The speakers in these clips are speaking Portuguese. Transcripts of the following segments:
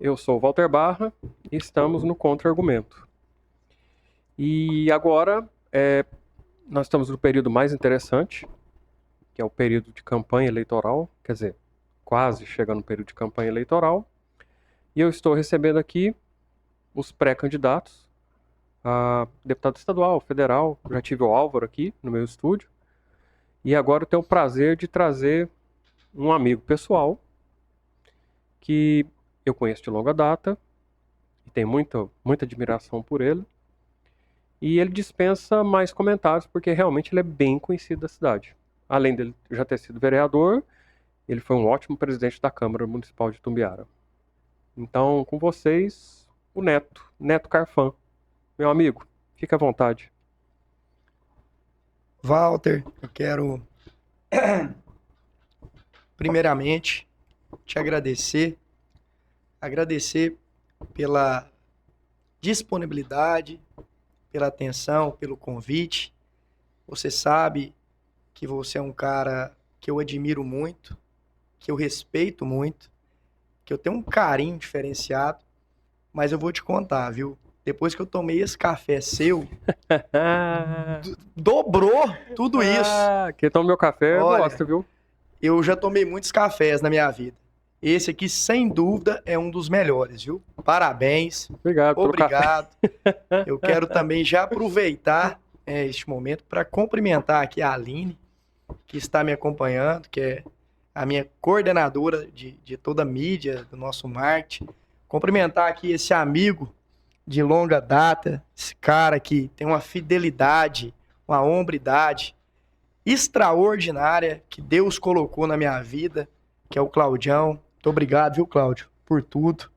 Eu sou o Walter Barra e estamos no Contra-Argumento. E agora nós estamos no período mais interessante, que é o período de campanha eleitoral, quer dizer, quase chegando no período de campanha eleitoral. E eu estou recebendo aqui os pré-candidatos a deputado estadual, federal. Já tive o Álvaro aqui no meu estúdio. E agora eu tenho o prazer de trazer um amigo pessoal que eu conheço de longa data e tenho muita admiração por ele. E ele dispensa mais comentários porque realmente ele é bem conhecido da cidade. Além dele já ter sido vereador, ele foi um ótimo presidente da Câmara Municipal de Itumbiara. Então, com vocês, o Neto Carfan. Meu amigo, fica à vontade. Walter, eu quero primeiramente te agradecer pela disponibilidade, pela atenção, pelo convite. Você sabe que você é um cara que eu admiro muito, que eu respeito muito, que eu tenho um carinho diferenciado, mas eu vou te contar, viu? Depois que eu tomei esse café seu, dobrou tudo isso. Quem toma meu café Olha, gosta, viu? Eu já tomei muitos cafés na minha vida. Esse aqui, sem dúvida, é um dos melhores, viu? Parabéns. Obrigado pelo café. Eu quero também já aproveitar este momento para cumprimentar aqui a Aline, que está me acompanhando, que é a minha coordenadora de toda a mídia, do nosso marketing. Cumprimentar aqui esse amigo de longa data, esse cara que tem uma fidelidade, uma hombridade extraordinária que Deus colocou na minha vida, que é o Claudião. Muito obrigado, viu, Cláudio, por tudo,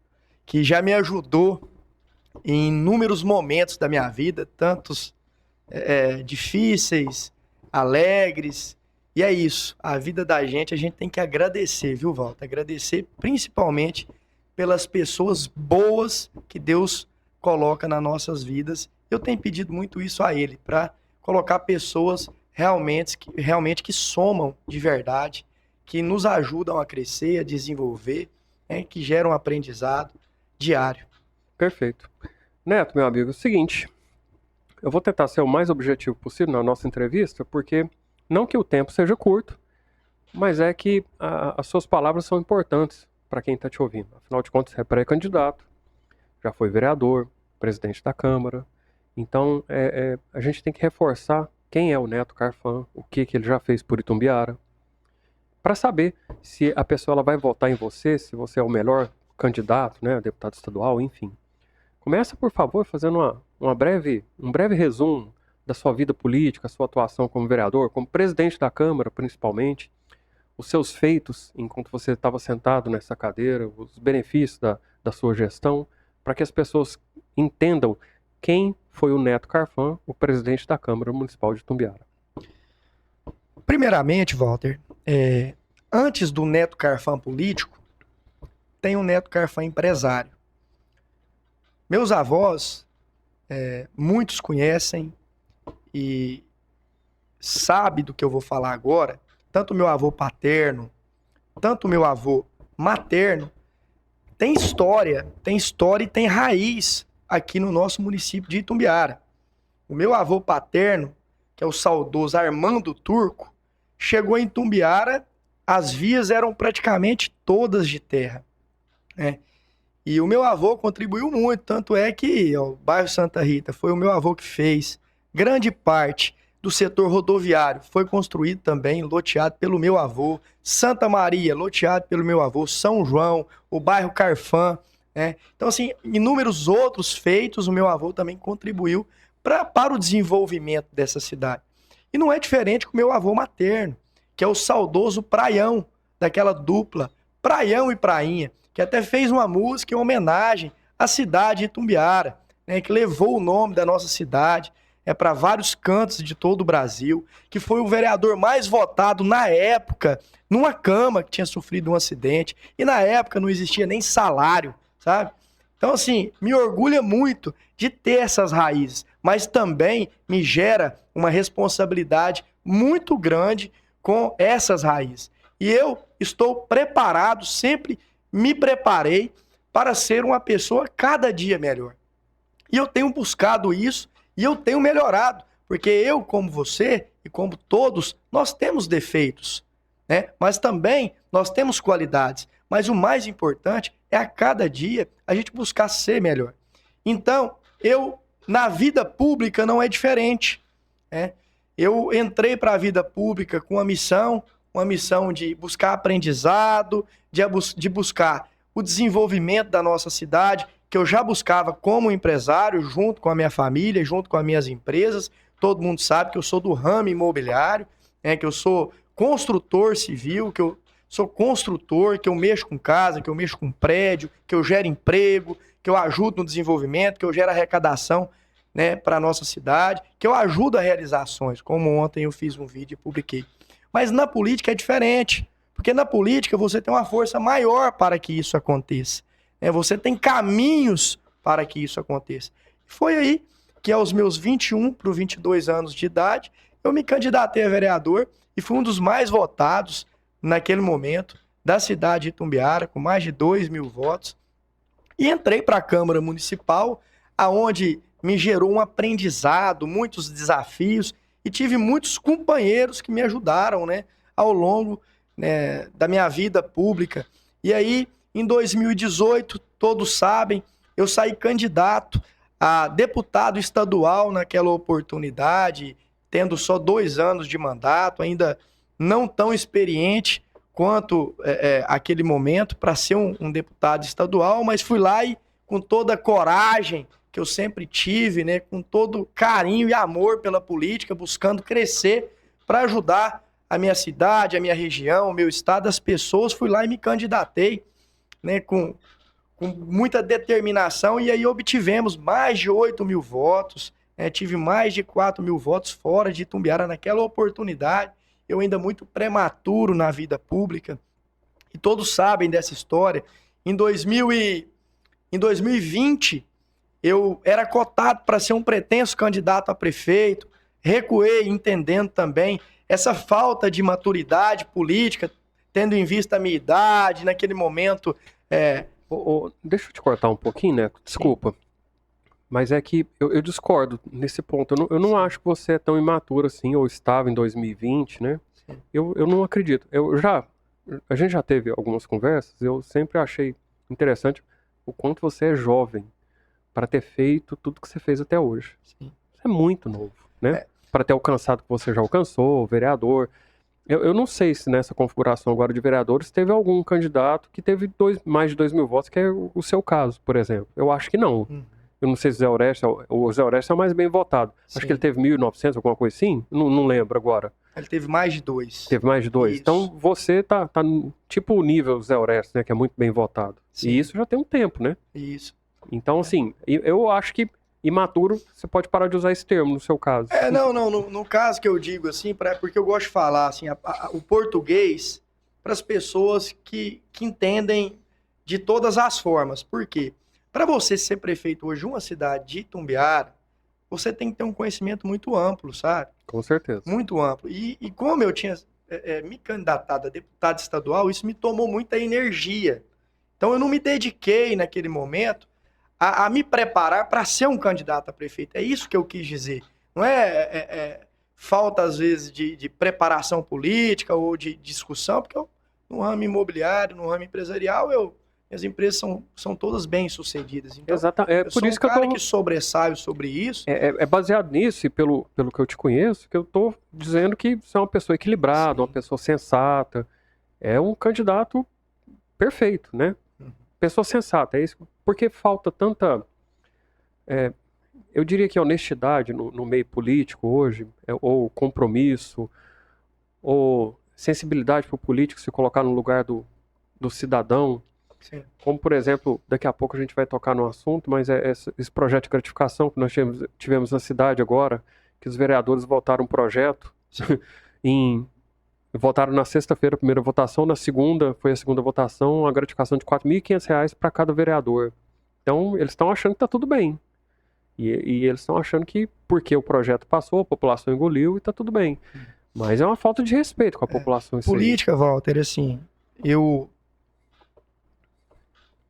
que já me ajudou em inúmeros momentos da minha vida, tantos difíceis, alegres, e é isso, a vida da gente, a gente tem que agradecer, viu, Walter? Agradecer principalmente pelas pessoas boas que Deus coloca nas nossas vidas. Eu tenho pedido muito isso a Ele, para colocar pessoas realmente que somam de verdade, que nos ajudam a crescer, a desenvolver, que geram aprendizado diário. Perfeito. Neto, meu amigo, é o seguinte, eu vou tentar ser o mais objetivo possível na nossa entrevista, porque não que o tempo seja curto, mas é que as suas palavras são importantes para quem está te ouvindo. Afinal de contas, você é pré-candidato, já foi vereador, presidente da Câmara. Então, a gente tem que reforçar quem é o Neto Carfan, o que ele já fez por Itumbiara, para saber se a pessoa ela vai votar em você, se você é o melhor candidato, né, deputado estadual, enfim. Começa, por favor, fazendo um breve resumo da sua vida política, a sua atuação como vereador, como presidente da Câmara, principalmente, os seus feitos enquanto você estava sentado nessa cadeira, os benefícios da sua gestão, para que as pessoas entendam quem foi o Neto Carfan, o presidente da Câmara Municipal de Itumbiara. Primeiramente, Walter, antes do Neto Carfan político, tem o Neto Carfan empresário. Meus avós, muitos conhecem e sabem do que eu vou falar agora, tanto meu avô paterno, tanto meu avô materno, tem história e tem raiz aqui no nosso município de Itumbiara. O meu avô paterno, que é o saudoso Armando Turco, chegou em Itumbiara, as vias eram praticamente todas de terra, né? E o meu avô contribuiu muito, tanto é que o bairro Santa Rita foi o meu avô que fez. Grande parte do setor rodoviário foi construído também, loteado pelo meu avô. Santa Maria, loteado pelo meu avô. São João, o bairro Carfã, né? Então, assim, inúmeros outros feitos, o meu avô também contribuiu para o desenvolvimento dessa cidade. E não é diferente com o meu avô materno, que é o saudoso Praião, daquela dupla, Praião e Prainha, que até fez uma música em homenagem à cidade de Itumbiara, né, que levou o nome da nossa cidade para vários cantos de todo o Brasil, que foi o vereador mais votado na época, numa cama que tinha sofrido um acidente, e na época não existia nem salário, sabe? Então, assim, me orgulha muito de ter essas raízes, mas também me gera uma responsabilidade muito grande com essas raízes. E eu estou preparado, sempre me preparei para ser uma pessoa cada dia melhor. E eu tenho buscado isso e eu tenho melhorado, porque eu, como você e como todos, nós temos defeitos, né? Mas também nós temos qualidades. Mas o mais importante é a cada dia a gente buscar ser melhor. Então, na vida pública não é diferente, né? Eu entrei para a vida pública com uma missão de buscar aprendizado, de buscar o desenvolvimento da nossa cidade, que eu já buscava como empresário, junto com a minha família, junto com as minhas empresas. Todo mundo sabe que eu sou do ramo imobiliário, né, que eu sou construtor civil, que eu sou construtor, que eu mexo com casa, que eu mexo com prédio, que eu gero emprego, que eu ajudo no desenvolvimento, que eu gero arrecadação, né, para a nossa cidade, que eu ajudo a realizações, como ontem eu fiz um vídeo e publiquei. Mas na política é diferente, porque na política você tem uma força maior para que isso aconteça. Você tem caminhos para que isso aconteça. Foi aí que aos meus 21 para 22 anos de idade, eu me candidatei a vereador e fui um dos mais votados naquele momento da cidade de Itumbiara, com mais de 2.000 votos. E entrei para a Câmara Municipal, aonde me gerou um aprendizado, muitos desafios, e tive muitos companheiros que me ajudaram, né, ao longo, né, da minha vida pública. E aí, em 2018, todos sabem, eu saí candidato a deputado estadual naquela oportunidade, tendo só 2 anos de mandato, ainda não tão experiente quanto aquele momento para ser um deputado estadual, mas fui lá e com toda a coragem que eu sempre tive, né, com todo carinho e amor pela política, buscando crescer para ajudar a minha cidade, a minha região, o meu estado, as pessoas, fui lá e me candidatei, né, com muita determinação, e aí obtivemos mais de 8.000 votos, né, tive mais de 4.000 votos fora de Itumbiara naquela oportunidade, eu ainda muito prematuro na vida pública, e todos sabem dessa história. Em 2020, eu era cotado para ser um pretenso candidato a prefeito, recuei entendendo também essa falta de maturidade política, tendo em vista a minha idade, naquele momento. Deixa eu te cortar um pouquinho, Neto, desculpa. Mas é que eu discordo nesse ponto. Eu não acho que você é tão imaturo assim, ou estava em 2020, né? Eu não acredito. A gente já teve algumas conversas, eu sempre achei interessante o quanto você é jovem para ter feito tudo que você fez até hoje. Sim. Você é muito novo, né? Para ter alcançado o que você já alcançou, vereador. Eu não sei se nessa configuração agora de vereadores teve algum candidato que teve mais de 2.000 votos, que é o seu caso, por exemplo. Eu acho que não. Eu não sei se o Zé Orestes é o mais bem votado. Sim. Acho que ele teve 1.900, alguma coisa assim. Não lembro agora. Ele teve mais de 2. Teve mais de 2. Isso. Então você tá tipo o nível Zé Orestes, né? Que é muito bem votado. Sim. E isso já tem um tempo, né? Isso. Então, assim, eu acho que imaturo, você pode parar de usar esse termo no seu caso. No caso que eu digo assim, porque eu gosto de falar assim, o português para as pessoas que entendem de todas as formas. Por quê? Para você ser prefeito hoje de uma cidade de Itumbiara, você tem que ter um conhecimento muito amplo, sabe? Com certeza. Muito amplo. E como eu tinha me candidatado a deputado estadual, isso me tomou muita energia. Então eu não me dediquei naquele momento a me preparar para ser um candidato a prefeito. É isso que eu quis dizer. Não falta, às vezes, de preparação política ou de discussão, porque no ramo imobiliário, no ramo empresarial, minhas empresas são todas bem-sucedidas. Então, Exatamente. Por isso que eu cara que sobressaio sobre isso. É baseado nisso, e pelo que eu te conheço, que eu estou dizendo que você é uma pessoa equilibrada, uma pessoa sensata. É um candidato perfeito, né? Pessoa sensata, é isso. Porque falta tanta, eu diria que honestidade no meio político hoje, ou compromisso, ou sensibilidade para o político se colocar no lugar do cidadão. Sim. Como, por exemplo, daqui a pouco a gente vai tocar no assunto, mas esse projeto de gratificação que nós tivemos na cidade agora, que os vereadores votaram um projeto, votaram na sexta-feira a primeira votação, na segunda foi a segunda votação, a gratificação de R$ 4.500 para cada vereador. Então, eles estão achando que está tudo bem. E eles estão achando que, porque o projeto passou, a população engoliu e está tudo bem. Mas é uma falta de respeito com a população. Política, Walter, assim, eu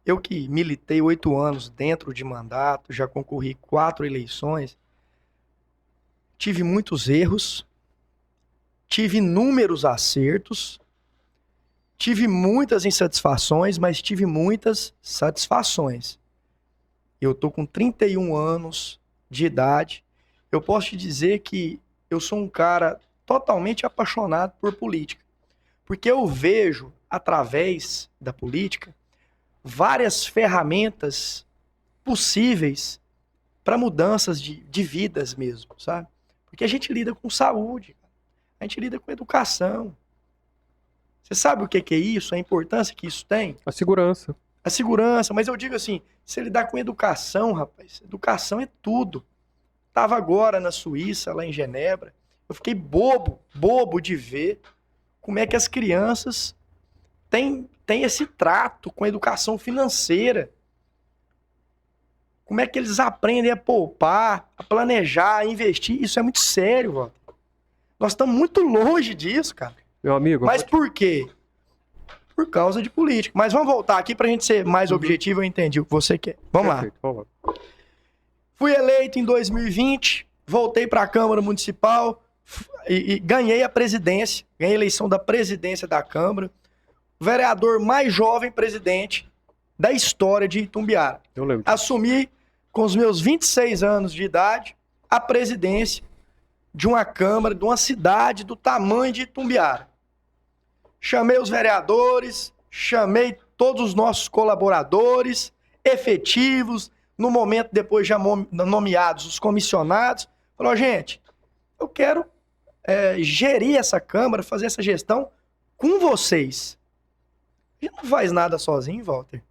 eu que militei 8 anos dentro de mandato, já concorri 4 eleições, tive muitos erros, tive inúmeros acertos, tive muitas insatisfações, mas tive muitas satisfações. Eu tô com 31 anos de idade. Eu posso te dizer que eu sou um cara totalmente apaixonado por política. Porque eu vejo, através da política, várias ferramentas possíveis para mudanças de vidas mesmo, sabe? Porque a gente lida com saúde, a gente lida com educação. Você sabe o que é isso? A importância que isso tem? A segurança. A segurança, mas eu digo assim, se lidar com educação, rapaz, educação é tudo. Tava agora na Suíça, lá em Genebra, eu fiquei bobo de ver como é que as crianças têm esse trato com a educação financeira. Como é que eles aprendem a poupar, a planejar, a investir. Isso é muito sério, Walter. Nós estamos muito longe disso, cara. Meu amigo... Mas por quê? Por causa de política. Mas vamos voltar aqui pra gente ser mais objetivo, eu entendi o que você quer. Vamos lá. Vamos lá. Fui eleito em 2020, voltei para a Câmara Municipal e ganhei a presidência, ganhei a eleição da presidência da Câmara, o vereador mais jovem presidente da história de Itumbiara. Eu lembro. Assumi, com os meus 26 anos de idade, a presidência de uma Câmara, de uma cidade do tamanho de Itumbiara. Chamei os vereadores, chamei todos os nossos colaboradores, efetivos, no momento depois já nomeados os comissionados. Falou, gente, eu quero gerir essa Câmara, fazer essa gestão com vocês. A gente não faz nada sozinho, Walter.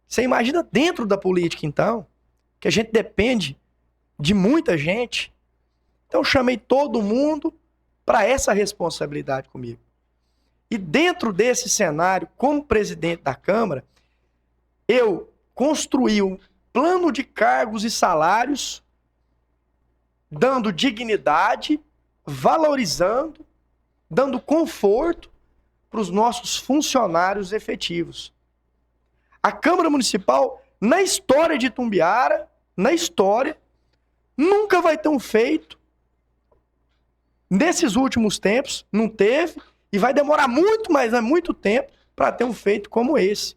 Você imagina dentro da política, então, que a gente depende de muita gente. Então eu chamei todo mundo para essa responsabilidade comigo. E dentro desse cenário, como presidente da Câmara, eu construí um plano de cargos e salários, dando dignidade, valorizando, dando conforto para os nossos funcionários efetivos. A Câmara Municipal, na história de Itumbiara, nunca vai ter um feito. Nesses últimos tempos, não teve, e vai demorar muito, mas é muito tempo, para ter um feito como esse.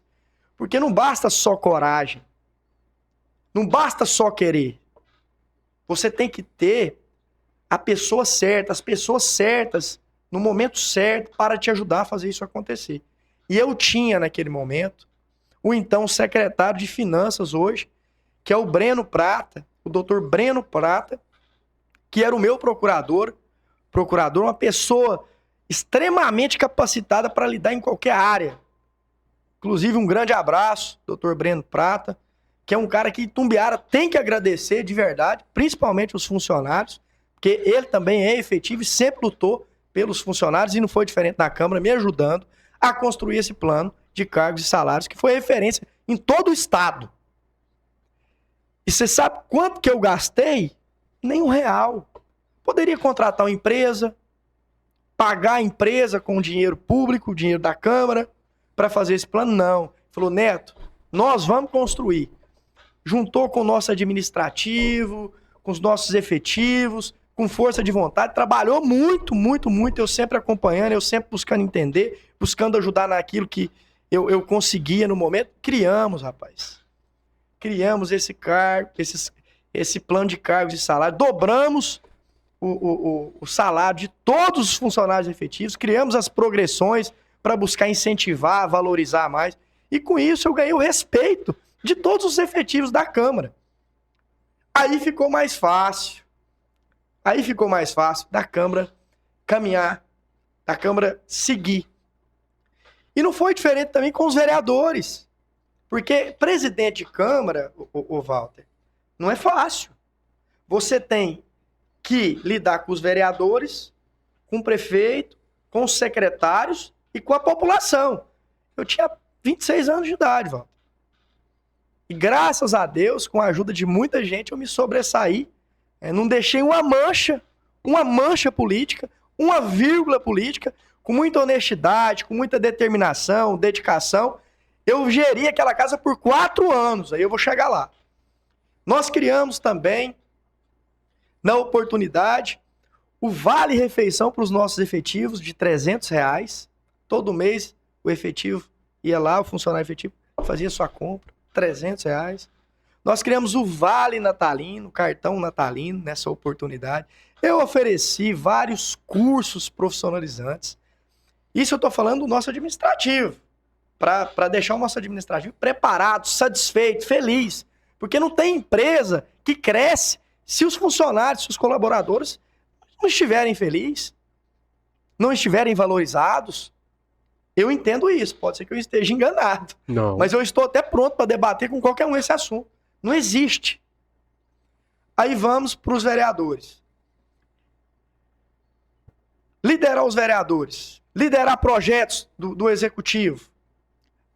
Porque não basta só coragem, não basta só querer. Você tem que ter a pessoa certa, as pessoas certas, no momento certo, para te ajudar a fazer isso acontecer. E eu tinha, naquele momento, o então secretário de Finanças hoje, que é o Breno Prata, o doutor Breno Prata, que era o meu procurador, uma pessoa extremamente capacitada para lidar em qualquer área. Inclusive, um grande abraço, doutor Breno Prata, que é um cara que Itumbiara tem que agradecer de verdade, principalmente os funcionários, porque ele também é efetivo e sempre lutou pelos funcionários e não foi diferente na Câmara, me ajudando a construir esse plano de cargos e salários, que foi referência em todo o estado. E você sabe quanto que eu gastei? Nem R$1. Poderia contratar uma empresa, pagar a empresa com dinheiro público, dinheiro da Câmara, para fazer esse plano. Não. Falou, Neto, nós vamos construir. Juntou com o nosso administrativo, com os nossos efetivos, com força de vontade, trabalhou muito, eu sempre acompanhando, eu sempre buscando entender, buscando ajudar naquilo que eu conseguia no momento. Criamos, rapaz. Criamos esse cargo, esse plano de cargos e salário, dobramos o salário de todos os funcionários efetivos, criamos as progressões para buscar incentivar, valorizar mais, e com isso eu ganhei o respeito de todos os efetivos da Câmara. Aí ficou mais fácil da Câmara caminhar, da Câmara seguir. E não foi diferente também com os vereadores, porque presidente de Câmara, o Walter, não é fácil. Você tem que lidar com os vereadores, com o prefeito, com os secretários e com a população. Eu tinha 26 anos de idade, Walter. E graças a Deus, com a ajuda de muita gente, eu me sobressaí. Não deixei uma mancha política, uma vírgula política, com muita honestidade, com muita determinação, dedicação. Eu geri aquela casa por 4 anos, aí eu vou chegar lá. Nós criamos também, na oportunidade, o Vale Refeição para os nossos efetivos de R$300. Todo mês o efetivo ia lá, o funcionário efetivo fazia sua compra, R$300. Nós criamos o Vale Natalino, cartão natalino nessa oportunidade. Eu ofereci vários cursos profissionalizantes. Isso eu estou falando do nosso administrativo, para deixar o nosso administrativo preparado, satisfeito, feliz. Porque não tem empresa que cresce se os funcionários, se os colaboradores não estiverem felizes, não estiverem valorizados. Eu entendo isso, pode ser que eu esteja enganado. Não. Mas eu estou até pronto para debater com qualquer um esse assunto. Não existe. Aí vamos para os vereadores. Liderar os vereadores. Liderar projetos do executivo.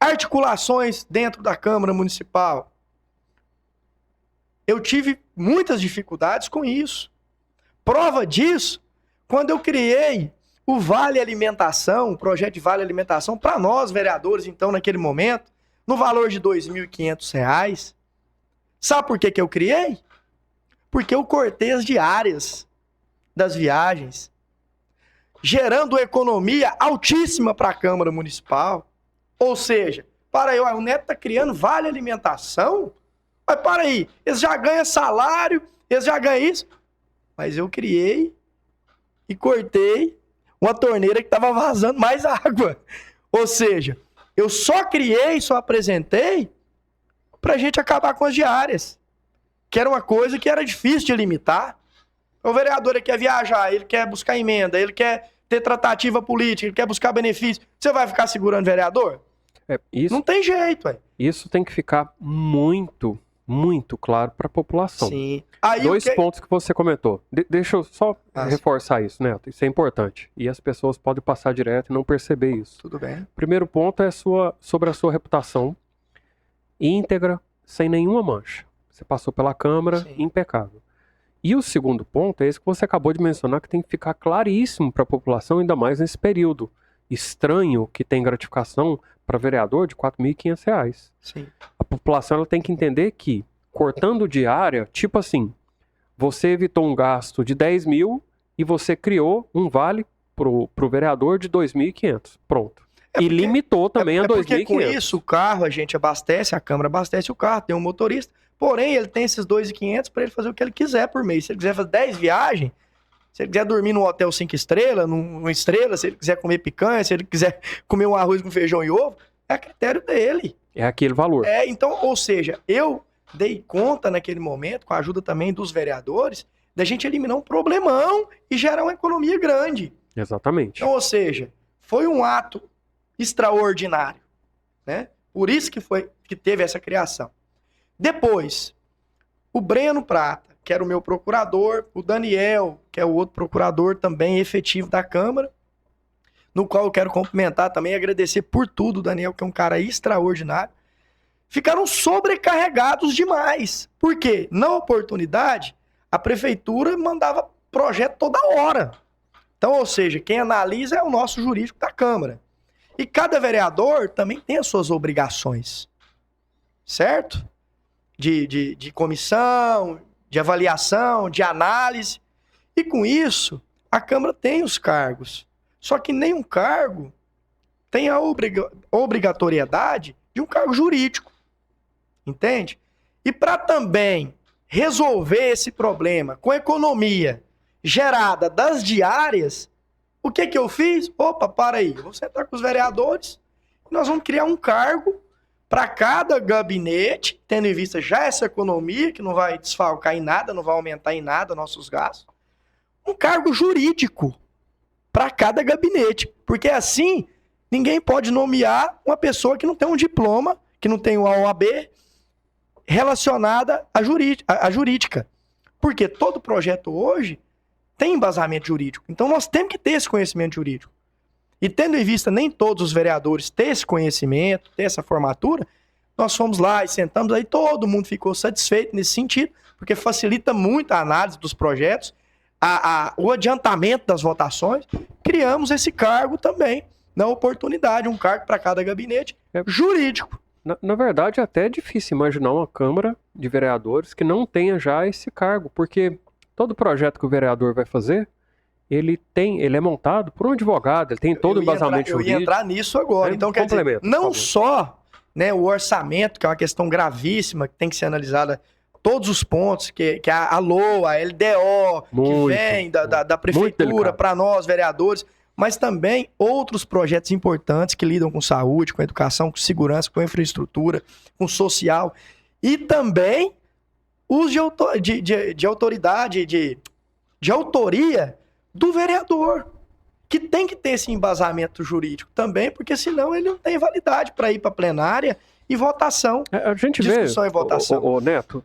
Articulações dentro da Câmara Municipal. Eu tive muitas dificuldades com isso. Prova disso, quando eu criei o Vale Alimentação, o projeto de Vale Alimentação, para nós, vereadores, então, naquele momento, no valor de R$2.500. Sabe por que eu criei? Porque eu cortei as diárias das viagens, gerando economia altíssima para a Câmara Municipal. Ou seja, para aí, o Neto está criando Vale Alimentação? Mas para aí, eles já ganham salário, eles já ganham isso. Mas eu criei e cortei uma torneira que estava vazando mais água. Ou seja, eu só criei, só apresentei para a gente acabar com as diárias. Que era uma coisa que era difícil de limitar. O vereador ele quer viajar, ele quer buscar emenda, ele quer ter tratativa política, ele quer buscar benefício. Você vai ficar segurando o vereador? Isso, não tem jeito, ué. Isso tem que ficar muito claro para a população. Sim. Dois pontos que você comentou. Deixa eu só reforçar isso, Neto. Isso é importante. E as pessoas podem passar direto e não perceber isso. Tudo bem. Primeiro ponto é sobre a sua reputação íntegra, sem nenhuma mancha. Você passou pela Câmara, sim, impecável. E o segundo ponto é esse que você acabou de mencionar, que tem que ficar claríssimo para a população, ainda mais nesse período estranho que tem gratificação para vereador de R$4.500. Sim. A população ela tem que entender que, cortando diária, tipo assim, você evitou um gasto de 10 mil e você criou um vale pro vereador de 2.500. Pronto. E limitou também a 2.500. Porque com isso o carro a gente abastece, a Câmara abastece o carro, tem um motorista. Porém, ele tem esses 2.500 para ele fazer o que ele quiser por mês. Se ele quiser fazer 10 viagens, se ele quiser dormir num hotel 5 estrelas, numa estrela, se ele quiser comer picanha, se ele quiser comer um arroz com feijão e ovo, é a critério dele. É aquele valor. Então, ou seja, eu dei conta naquele momento, com a ajuda também dos vereadores, da gente eliminar um problemão e gerar uma economia grande. Exatamente. Então, ou seja, foi um ato extraordinário, né? Por isso que teve essa criação. Depois, o Breno Prata, que era o meu procurador, o Daniel, que é o outro procurador também efetivo da Câmara, no qual eu quero cumprimentar também e agradecer por tudo, o Daniel, que é um cara extraordinário, ficaram sobrecarregados demais. Por quê? Na oportunidade, a prefeitura mandava projeto toda hora. Então, ou seja, quem analisa é o nosso jurídico da Câmara. E cada vereador também tem as suas obrigações, certo? De comissão, de avaliação, de análise. E com isso, a Câmara tem os cargos. Só que nenhum cargo tem a obrigatoriedade de um cargo jurídico. Entende? E para também resolver esse problema com economia gerada das diárias, o que eu fiz? Opa, para aí. Eu vou sentar com os vereadores e nós vamos criar um cargo para cada gabinete, tendo em vista já essa economia, que não vai desfalcar em nada, não vai aumentar em nada nossos gastos, um cargo jurídico para cada gabinete. Porque assim, ninguém pode nomear uma pessoa que não tem um diploma, que não tem uma OAB relacionada à jurídica. Porque todo projeto hoje tem embasamento jurídico. Então nós temos que ter esse conhecimento jurídico. E tendo em vista nem todos os vereadores ter esse conhecimento, ter essa formatura, nós fomos lá e sentamos, aí todo mundo ficou satisfeito nesse sentido, porque facilita muito a análise dos projetos, o adiantamento das votações. Criamos esse cargo também, na oportunidade, um cargo para cada gabinete jurídico. Na verdade, até é difícil imaginar uma Câmara de Vereadores que não tenha já esse cargo, porque todo projeto que o vereador vai fazer, ele é montado por um advogado, ele tem todo o embasamento Eu ia jurídico. entrar nisso agora. Então, quer dizer, Complementa, por não favor. só, né, o orçamento, que é uma questão gravíssima, que tem que ser analisada todos os pontos, que a LOA, a LDO, que Muito, vem da muito prefeitura delicado. para nós, vereadores, mas também outros projetos importantes que lidam com saúde, com educação, com segurança, com infraestrutura, com social, e também os de autoridade, de autoria do vereador, que tem que ter esse embasamento jurídico também, porque senão ele não tem validade para ir para plenária e votação. A gente Discussão vê, e votação. ô, Neto,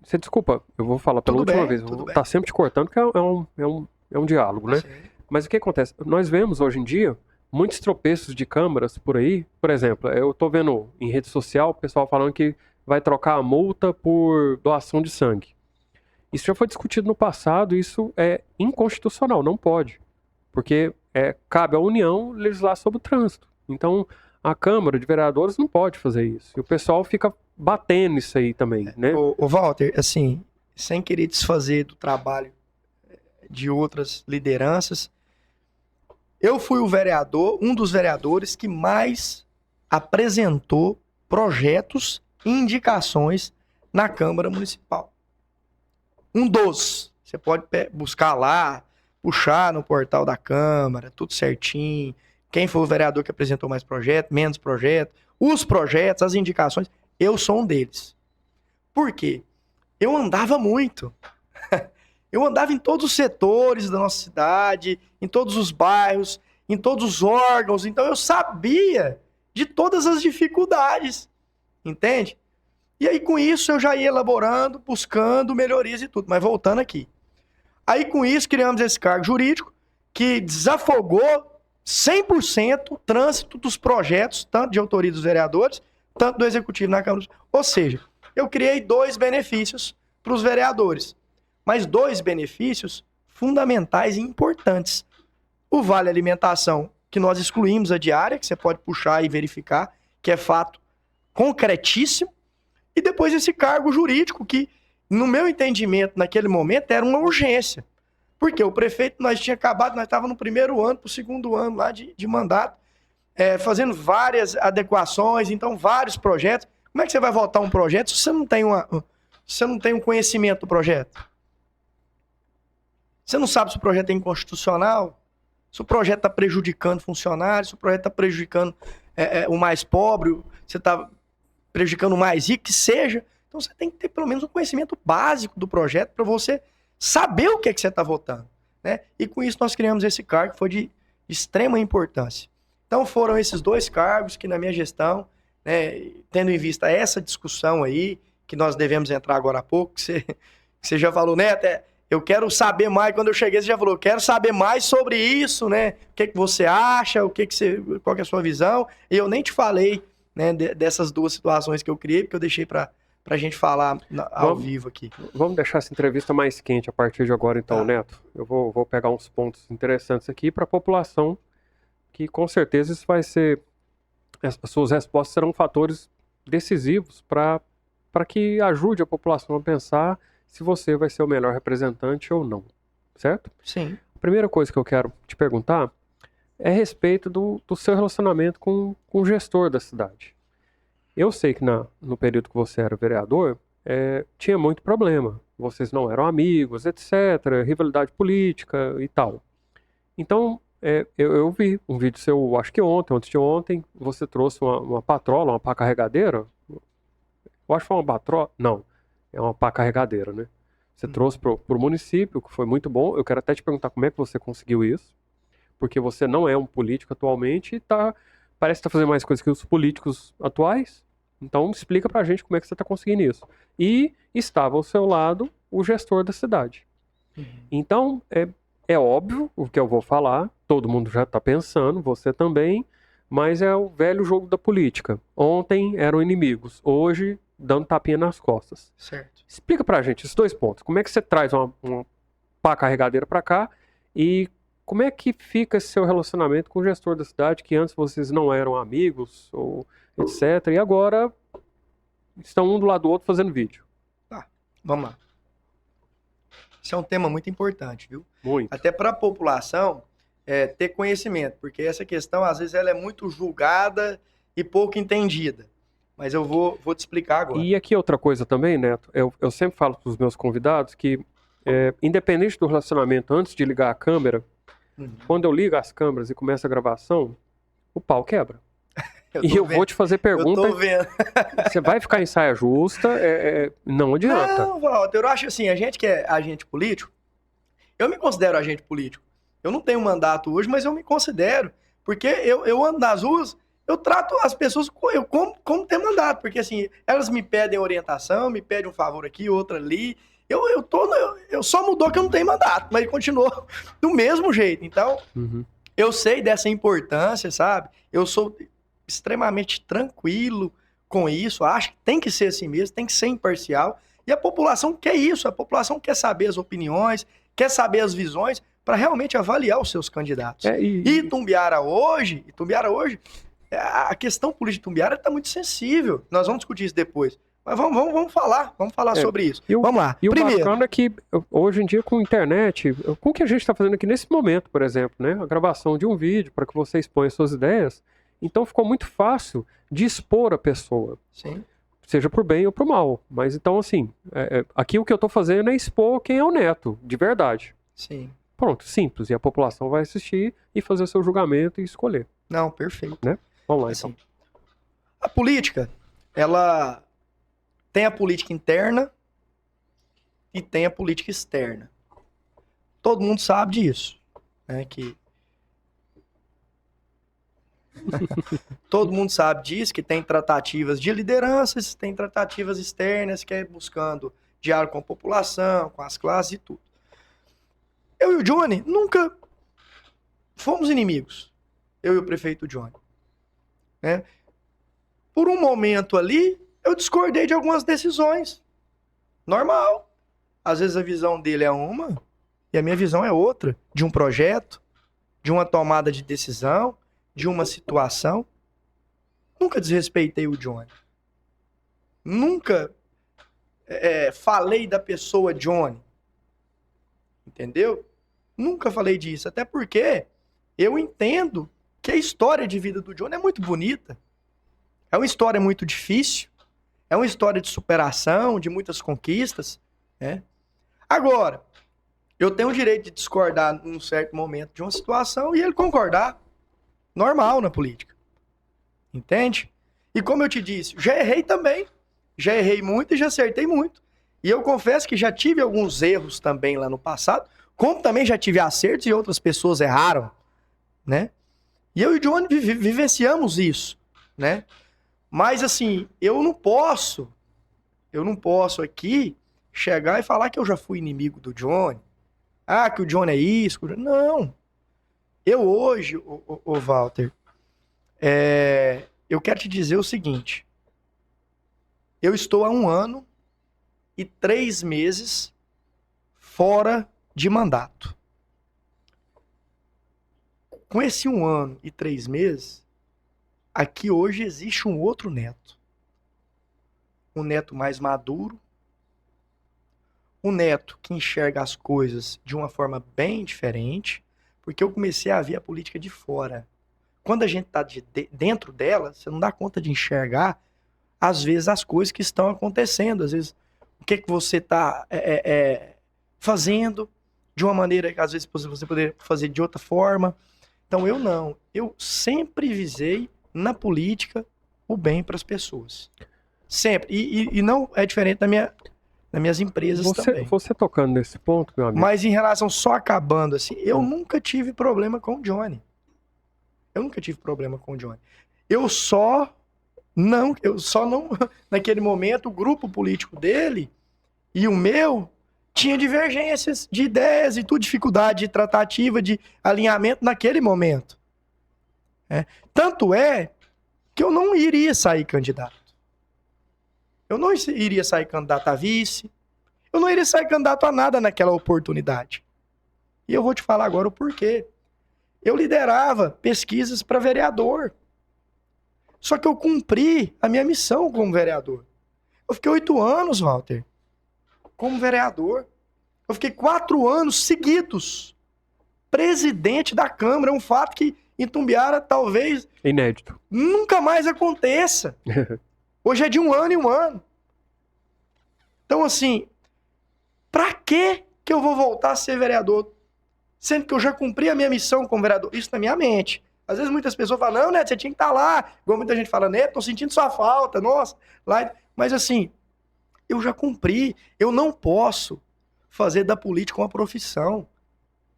você desculpa, eu vou falar pela Tudo última bem, vez, tudo vou bem. estar sempre te cortando, porque é um diálogo, né? Sim. Mas o que acontece? Nós vemos hoje em dia muitos tropeços de câmaras por aí. Por exemplo, eu tô vendo em rede social o pessoal falando que vai trocar a multa por doação de sangue. Isso já foi discutido no passado, isso é inconstitucional, não pode. Porque cabe à União legislar sobre o trânsito. Então, a Câmara de Vereadores não pode fazer isso. E o pessoal fica batendo isso aí também, né? Ô, Walter, assim, sem querer desfazer do trabalho de outras lideranças, eu fui o vereador, um dos vereadores que mais apresentou projetos e indicações na Câmara Municipal. Um dos. Você pode buscar lá, puxar no portal da Câmara, tudo certinho. Quem foi o vereador que apresentou mais projeto, menos projeto, os projetos, as indicações. Eu sou um deles. Por quê? Eu andava muito. Eu andava em todos os setores da nossa cidade, em todos os bairros, em todos os órgãos. Então eu sabia de todas as dificuldades. Entende? E aí com isso eu já ia elaborando, buscando melhorias e tudo. Mas voltando aqui. Aí com isso criamos esse cargo jurídico que desafogou 100% o trânsito dos projetos, tanto de autoria dos vereadores, tanto do executivo na Câmara. Ou seja, eu criei 2 benefícios para os vereadores, mas 2 benefícios fundamentais e importantes. O Vale Alimentação, que nós excluímos a diária, que você pode puxar e verificar, que é fato concretíssimo, e depois esse cargo jurídico que, no meu entendimento, naquele momento, era uma urgência. Porque o prefeito, nós estávamos no primeiro ano, para o segundo ano lá de mandato, fazendo várias adequações, então vários projetos. Como é que você vai votar um projeto se você não tem um conhecimento do projeto? Você não sabe se o projeto é inconstitucional, se o projeto está prejudicando funcionários, se o projeto está prejudicando o mais pobre, você está prejudicando o mais rico, que seja. Então você tem que ter pelo menos um conhecimento básico do projeto para você saber o que é que você está votando, né? E com isso nós criamos esse cargo que foi de extrema importância. Então foram esses 2 cargos que na minha gestão, né, tendo em vista essa discussão aí, que nós devemos entrar agora há pouco, que você já falou, Neto, eu quero saber mais, quando eu cheguei você já falou, quero saber mais sobre isso, né? O que você acha, qual que é a sua visão, e eu nem te falei, né, dessas 2 situações que eu criei, porque eu deixei para a gente falar ao vivo aqui. Vamos deixar essa entrevista mais quente a partir de agora, então, Tá. Neto. Eu vou pegar uns pontos interessantes aqui para a população, que com certeza isso vai ser. As suas respostas serão fatores decisivos para que ajude a população a pensar se você vai ser o melhor representante ou não, certo? Sim. A primeira coisa que eu quero te perguntar é a respeito do seu relacionamento com o gestor da cidade. Eu sei que no período que você era vereador, tinha muito problema. Vocês não eram amigos, etc., rivalidade política e tal. Então, eu vi um vídeo seu, acho que antes de ontem, você trouxe uma patrola, uma pá carregadeira. Eu acho que foi uma patrola. Não, é uma pá carregadeira, né? Você trouxe pro município, que foi muito bom. Eu quero até te perguntar como é que você conseguiu isso. Porque você não é um político atualmente e parece que está fazendo mais coisas que os políticos atuais. Então, explica pra gente como é que você está conseguindo isso. E estava ao seu lado o gestor da cidade. Então, é óbvio o que eu vou falar, todo mundo já está pensando, você também, mas é o velho jogo da política. Ontem eram inimigos, hoje dando tapinha nas costas. Certo. Explica pra gente esses 2 pontos. Como é que você traz uma pá carregadeira pra cá e como é que fica esse seu relacionamento com o gestor da cidade, que antes vocês não eram amigos, ou etc. E agora estão um do lado do outro fazendo vídeo. Tá, vamos lá. Isso é um tema muito importante, viu? Muito. Até para a população ter conhecimento, porque essa questão, às vezes, ela é muito julgada e pouco entendida. Mas eu vou te explicar agora. E aqui outra coisa também, Neto, eu sempre falo para os meus convidados que, independente do relacionamento, antes de ligar a câmera, quando eu ligo as câmeras e começa a gravação, o pau quebra. Eu vou te fazer pergunta. Eu tô vendo. Você vai ficar em saia justa, não adianta. Não, Walter, eu acho assim, a gente que é agente político, eu me considero agente político. Eu não tenho mandato hoje, mas eu me considero, porque eu ando nas ruas, eu trato as pessoas como ter mandato, porque assim, elas me pedem orientação, me pedem um favor aqui, outra ali, eu só mudou que eu não tenho mandato, mas continuou do mesmo jeito. Então, eu sei dessa importância, sabe? Eu sou extremamente tranquilo com isso, acho que tem que ser assim mesmo, tem que ser imparcial, e a população quer isso, a população quer saber as opiniões, quer saber as visões, para realmente avaliar os seus candidatos. E Itumbiara hoje, a questão política de Itumbiara está muito sensível, nós vamos discutir isso depois, mas vamos falar sobre isso. Vamos lá. E o bacana é que hoje em dia com a internet, com o que a gente está fazendo aqui nesse momento, por exemplo, né, a gravação de um vídeo para que você exponha suas ideias, então ficou muito fácil de expor a pessoa. Sim. Seja por bem ou por mal. Mas então, assim, aqui o que eu estou fazendo é expor quem é o Neto, de verdade. Sim. Pronto, simples. E a população vai assistir e fazer seu julgamento e escolher. Não, perfeito. Né? Vamos lá, assim, então. A política, ela tem a política interna e tem a política externa. Todo mundo sabe disso, né? Todo mundo sabe disso, que tem tratativas de lideranças, tem tratativas externas, que é buscando diálogo com a população, com as classes e tudo. Eu e o Johnny nunca fomos inimigos. Eu e o prefeito Johnny. Né? Por um momento ali, eu discordei de algumas decisões. Normal. Às vezes a visão dele é uma e a minha visão é outra. De um projeto, de uma tomada de decisão, de uma situação. Nunca desrespeitei o Johnny. Nunca falei da pessoa Johnny. Entendeu? Nunca falei disso. Até porque eu entendo que a história de vida do Johnny é muito bonita. É uma história muito difícil. É uma história de superação, de muitas conquistas. Né? Agora, eu tenho o direito de discordar num certo momento de uma situação e ele concordar. Normal na política. Entende? E como eu te disse, já errei também. Já errei muito e já acertei muito. E eu confesso que já tive alguns erros também lá no passado, como também já tive acertos e outras pessoas erraram, né? E eu e o Johnny vivenciamos isso, né? Mas assim, eu não posso aqui chegar e falar que eu já fui inimigo do Johnny. Ah, que o Johnny é isso. Não. Eu hoje, o Walter, eu quero te dizer o seguinte. Eu estou há 1 ano e 3 meses fora de mandato. Com esse 1 ano e 3 meses, aqui hoje existe um outro Neto. Um Neto mais maduro. Um Neto que enxerga as coisas de uma forma bem diferente, porque eu comecei a ver a política de fora. Quando a gente está dentro dela, você não dá conta de enxergar, às vezes, as coisas que estão acontecendo. Às vezes, o que você está fazendo de uma maneira que, às vezes, você poderia fazer de outra forma. Então, eu não. Eu sempre visei, na política, o bem para as pessoas. Sempre. E não é diferente das minhas empresas também. Você tocando nesse ponto, meu amigo. Mas em relação, só acabando assim, eu nunca tive problema com o Johnny. Eu só não, naquele momento, o grupo político dele e o meu tinha divergências de ideias e tudo, dificuldade de tratativa, de alinhamento naquele momento. Tanto é que eu não iria sair candidato. Eu não iria sair candidato a vice. Eu não iria sair candidato a nada naquela oportunidade. E eu vou te falar agora o porquê. Eu liderava pesquisas para vereador. Só que eu cumpri a minha missão como vereador. Eu fiquei 8 anos, Walter, como vereador. Eu fiquei 4 anos seguidos presidente da Câmara. É um fato que em Itumbiara talvez Inédito. nunca mais aconteça. Hoje é de 1 ano em 1 ano. Então, assim, pra que eu vou voltar a ser vereador? Sendo que eu já cumpri a minha missão como vereador. Isso na minha mente. Às vezes muitas pessoas falam, não, Neto, você tinha que estar lá. Igual muita gente fala, Neto, tô sentindo sua falta, nossa. Lá... Mas assim, eu já cumpri. Eu não posso fazer da política uma profissão.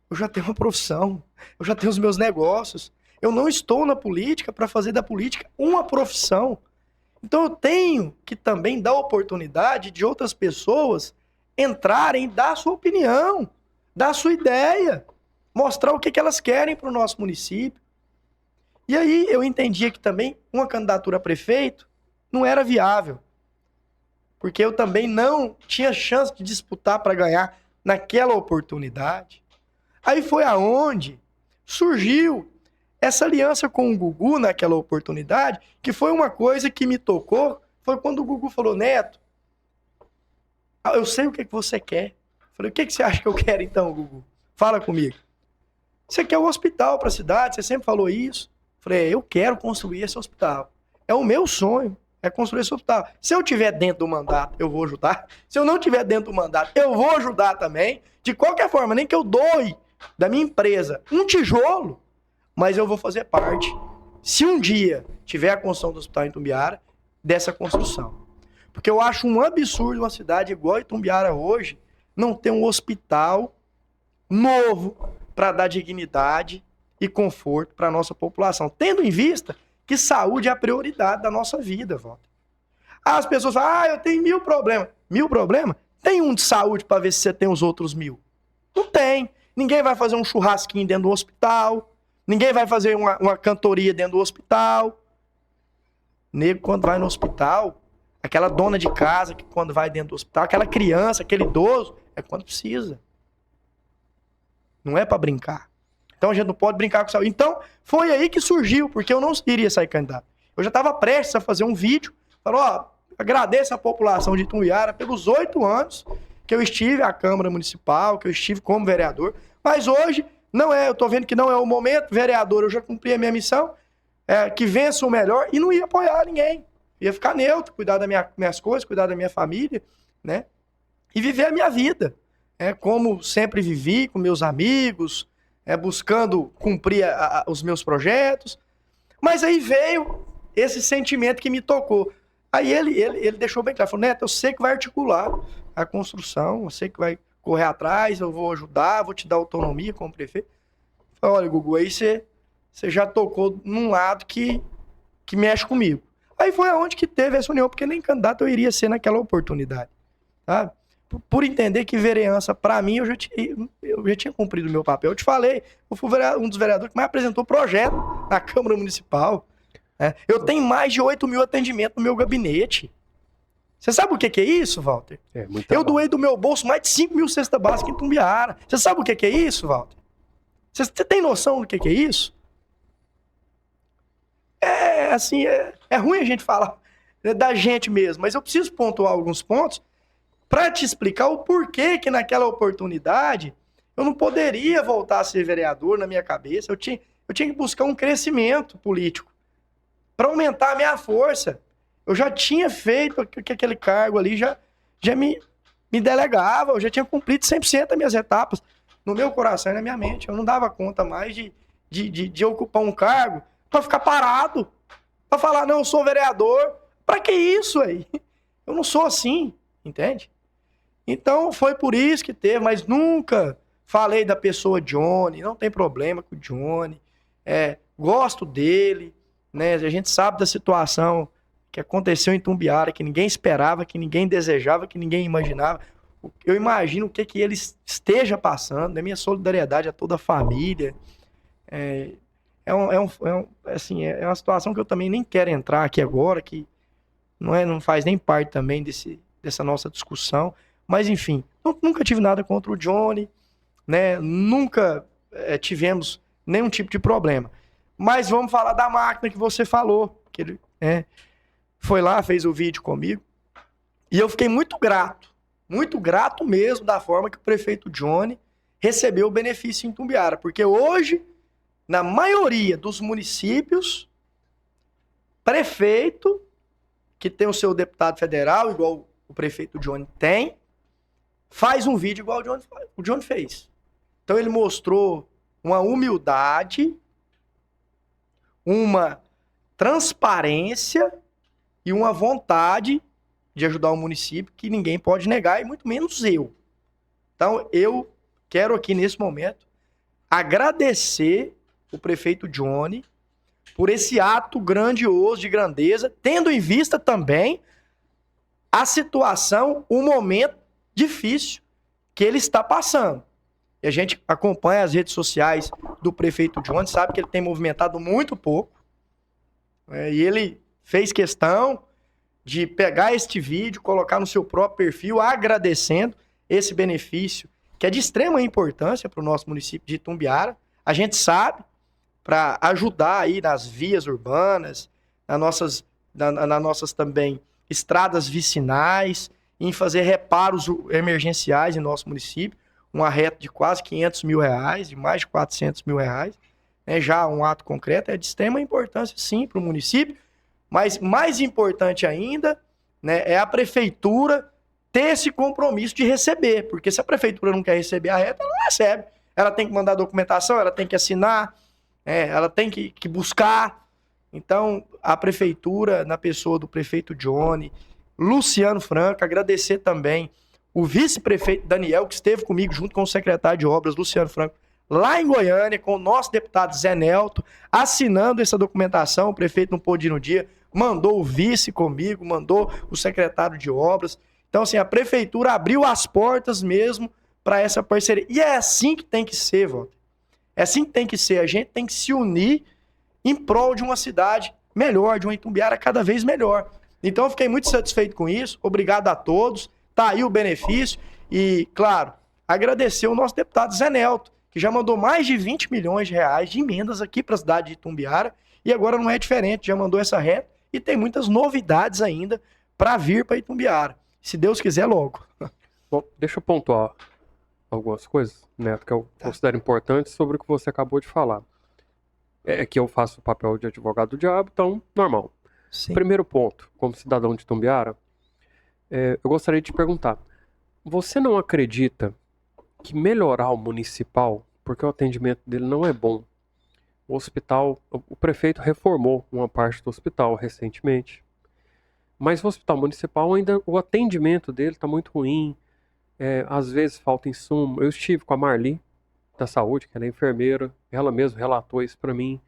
Eu já tenho uma profissão. Eu já tenho os meus negócios. Eu não estou na política para fazer da política uma profissão. Então eu tenho que também dar oportunidade de outras pessoas entrarem, dar sua opinião, dar sua ideia, mostrar o que elas querem para o nosso município. E aí eu entendia que também uma candidatura a prefeito não era viável, porque eu também não tinha chance de disputar para ganhar naquela oportunidade. Aí foi aonde surgiu essa aliança com o Gugu naquela oportunidade, que foi uma coisa que me tocou, foi quando o Gugu falou, Neto, eu sei o que você quer. Eu falei, o que você acha que eu quero então, Gugu? Fala comigo. Você quer um hospital para a cidade, você sempre falou isso. Eu falei, eu quero construir esse hospital. É o meu sonho, é construir esse hospital. Se eu estiver dentro do mandato, eu vou ajudar. Se eu não estiver dentro do mandato, eu vou ajudar também. De qualquer forma, nem que eu doe da minha empresa um tijolo, mas eu vou fazer parte, se um dia tiver a construção do hospital em Itumbiara, dessa construção. Porque eu acho um absurdo uma cidade igual a Itumbiara hoje não ter um hospital novo para dar dignidade e conforto para a nossa população, tendo em vista que saúde é a prioridade da nossa vida, Walter. As pessoas falam, eu tenho 1000 problemas. 1000 problemas? Tem um de saúde para ver se você tem os outros 1000. Não tem. Ninguém vai fazer um churrasquinho dentro do hospital. Ninguém vai fazer uma cantoria dentro do hospital. Nego, quando vai no hospital, aquela dona de casa que quando vai dentro do hospital, aquela criança, aquele idoso, é quando precisa. Não é para brincar. Então a gente não pode brincar com saúde. Então foi aí que surgiu, porque eu não iria sair candidato. Eu já estava prestes a fazer um vídeo, falou, agradeço a população de Itumbiara pelos 8 anos que eu estive à Câmara Municipal, que eu estive como vereador, mas hoje não é, eu tô vendo que não é o momento, vereador, eu já cumpri a minha missão, que vença o melhor, e não ia apoiar ninguém. Ia ficar neutro, cuidar das minhas coisas, cuidar da minha família, né? E viver a minha vida, como sempre vivi, com meus amigos, buscando cumprir os meus projetos. Mas aí veio esse sentimento que me tocou. Aí ele deixou bem claro, falou, Neto, eu sei que vai articular a construção, eu sei que vai correr atrás, eu vou ajudar, vou te dar autonomia como prefeito. Eu falei, olha, Gugu, aí você já tocou num lado que mexe comigo. Aí foi aonde que teve essa união, porque nem candidato eu iria ser naquela oportunidade, sabe? Por entender que vereança, para mim, eu já tinha cumprido o meu papel. Eu te falei, eu fui um dos vereadores que mais apresentou projeto na Câmara Municipal. Eu tenho mais de 8.000 atendimentos no meu gabinete. Você sabe o que é isso, Walter? Eu doei do meu bolso mais de 5.000 cestas básicas em Itumbiara. Você sabe o que é isso, Walter? Você tem noção do que é isso? É ruim a gente falar da gente mesmo, mas eu preciso pontuar alguns pontos para te explicar o porquê que naquela oportunidade eu não poderia voltar a ser vereador na minha cabeça. Eu tinha que buscar um crescimento político para aumentar a minha força. Eu já tinha feito que aquele cargo ali já me delegava, eu já tinha cumprido 100% das minhas etapas no meu coração e na minha mente. Eu não dava conta mais de ocupar um cargo para ficar parado, para falar, não, eu sou vereador. Para que isso aí? Eu não sou assim, entende? Então foi por isso que teve, mas nunca falei da pessoa Johnny, não tem problema com o Johnny, gosto dele, né? A gente sabe da situação que aconteceu em Itumbiara, que ninguém esperava, que ninguém desejava, que ninguém imaginava. Eu imagino o que ele esteja passando, né? Minha solidariedade a toda a família. É uma situação que eu também nem quero entrar aqui agora, que não faz nem parte também dessa nossa discussão. Mas, enfim, nunca tive nada contra o Johnny, né? Nunca tivemos nenhum tipo de problema. Mas vamos falar da máquina que você falou, que ele né? Foi lá, fez o vídeo comigo. E eu fiquei muito grato mesmo da forma que o prefeito Johnny recebeu o benefício em Itumbiara. Porque hoje, na maioria dos municípios, prefeito que tem o seu deputado federal, igual o prefeito Johnny tem, faz um vídeo igual o Johnny fez. Então ele mostrou uma humildade, uma transparência e uma vontade de ajudar o município que ninguém pode negar, e muito menos eu. Então eu quero aqui nesse momento agradecer o prefeito Johnny por esse ato grandioso de grandeza, tendo em vista também a situação, o momento difícil que ele está passando. E a gente acompanha as redes sociais do prefeito Johnny, sabe que ele tem movimentado muito pouco, e ele fez questão de pegar este vídeo, colocar no seu próprio perfil, agradecendo esse benefício, que é de extrema importância para o nosso município de Itumbiara. A gente sabe, para ajudar aí nas vias urbanas, nas nossas também estradas vicinais, em fazer reparos emergenciais em nosso município, uma reta de quase 500 mil reais, de mais de 400 mil reais, né? Já um ato concreto é de extrema importância, sim, para o município, mas mais importante ainda, né, é a prefeitura ter esse compromisso de receber, porque se a prefeitura não quer receber a reta, ela não recebe. Ela tem que mandar documentação, ela tem que assinar, ela tem que buscar. Então, a prefeitura, na pessoa do prefeito Johnny, Luciano Franco, agradecer também o vice-prefeito Daniel, que esteve comigo junto com o secretário de obras, Luciano Franco, lá em Goiânia, com o nosso deputado Zé Nelto, assinando essa documentação. O prefeito não pôde ir no dia, mandou o vice comigo, mandou o secretário de obras. Então, assim, a prefeitura abriu as portas mesmo para essa parceria. E é assim que tem que ser, Walter. É assim que tem que ser. A gente tem que se unir em prol de uma cidade melhor, de uma Itumbiara cada vez melhor. Então, eu fiquei muito satisfeito com isso. Obrigado a todos. Tá aí o benefício. E, claro, agradecer o nosso deputado Zé Nelto, que já mandou mais de 20 milhões de reais de emendas aqui para a cidade de Itumbiara. E agora não é diferente. Já mandou essa reta e tem muitas novidades ainda para vir para Itumbiara. Se Deus quiser, logo. Bom, deixa eu pontuar algumas coisas, Neto, que eu considero importantes sobre o que você acabou de falar. É que eu faço o papel de advogado do diabo, então, normal. Sim. Primeiro ponto, como cidadão de Itumbiara, eu gostaria de te perguntar, você não acredita que melhorar o municipal, porque o atendimento dele não é bom, o prefeito reformou uma parte do hospital recentemente, mas o hospital municipal ainda, o atendimento dele está muito ruim, às vezes falta insumo. Eu estive com a Marli da saúde, que ela é enfermeira, ela mesma relatou isso para mim.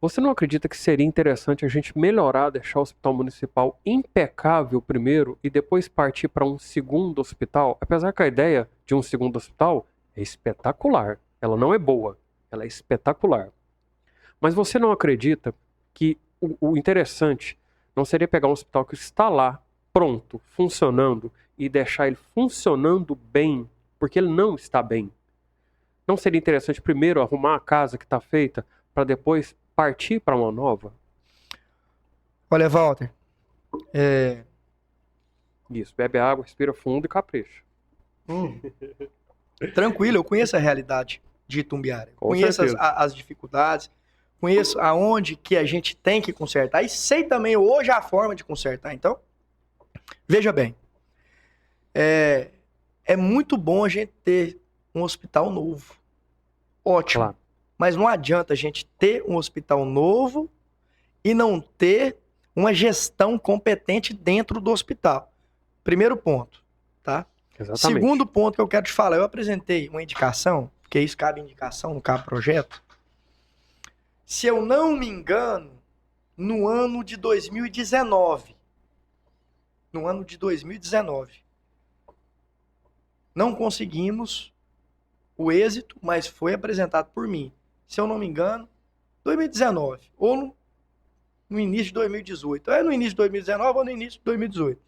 Você não acredita que seria interessante a gente melhorar, deixar o hospital municipal impecável primeiro e depois partir para um segundo hospital? Apesar que a ideia de um segundo hospital é espetacular, ela não é boa, ela é espetacular. Mas você não acredita que o interessante não seria pegar um hospital que está lá, pronto, funcionando, e deixar ele funcionando bem, porque ele não está bem? Não seria interessante primeiro arrumar a casa que está feita, para depois partir para uma nova? Olha, Walter, Isso, bebe água, respira fundo e capricha. Tranquilo, eu conheço a realidade de Itumbiara. Com Conheço certeza. as dificuldades, conheço aonde que a gente tem que consertar e sei também hoje a forma de consertar. Então, veja bem, é muito bom a gente ter um hospital novo. Ótimo. Claro. Mas não adianta a gente ter um hospital novo e não ter uma gestão competente dentro do hospital. Primeiro ponto, tá? Exatamente. Segundo ponto que eu quero te falar, eu apresentei uma indicação, porque isso cabe indicação, não cabe projeto. Se eu não me engano, no ano de 2019, não conseguimos o êxito, mas foi apresentado por mim. Se eu não me engano, 2019, ou no início de 2018. No início de 2019 ou no início de 2018.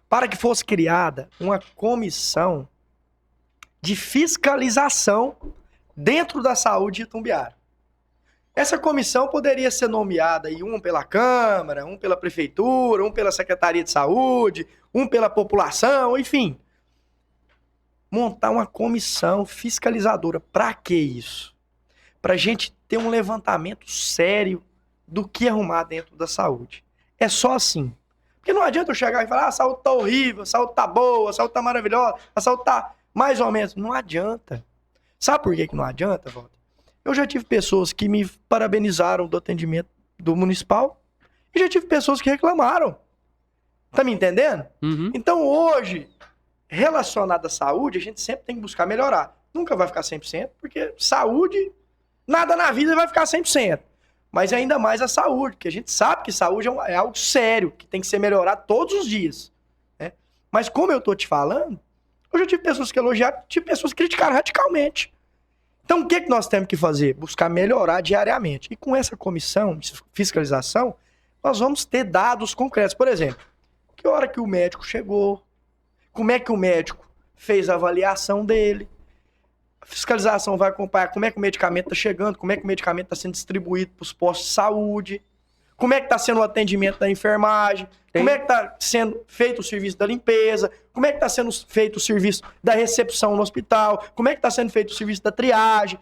Para que fosse criada uma comissão de fiscalização dentro da saúde de Itumbiara. Essa comissão poderia ser nomeada aí, um pela Câmara, um pela Prefeitura, um pela Secretaria de Saúde, um pela população, enfim. Montar uma comissão fiscalizadora. Para que isso? Para a gente ter um levantamento sério do que arrumar dentro da saúde. É só assim. Porque não adianta eu chegar e falar, a saúde tá horrível, a saúde tá boa, a saúde tá maravilhosa, a saúde tá mais ou menos. Não adianta. Sabe por que não adianta, Walter? Eu já tive pessoas que me parabenizaram do atendimento do municipal e já tive pessoas que reclamaram. Tá me entendendo? Uhum. Então hoje, relacionado à saúde, a gente sempre tem que buscar melhorar. Nunca vai ficar 100%, porque saúde, nada na vida vai ficar 100%. Mas ainda mais a saúde, porque a gente sabe que saúde é algo sério, que tem que ser melhorado todos os dias. Né? Mas como eu tô te falando, eu já tive pessoas que elogiaram, tive pessoas que criticaram radicalmente. Então o que nós temos que fazer? Buscar melhorar diariamente. E com essa comissão de fiscalização, nós vamos ter dados concretos. Por exemplo, que hora que o médico chegou, como é que o médico fez a avaliação dele. A fiscalização vai acompanhar como é que o medicamento está chegando, como é que o medicamento está sendo distribuído para os postos de saúde, como é que está sendo o atendimento da enfermagem, como é que está sendo feito o serviço da limpeza, como é que está sendo feito o serviço da recepção no hospital, como é que está sendo feito o serviço da triagem,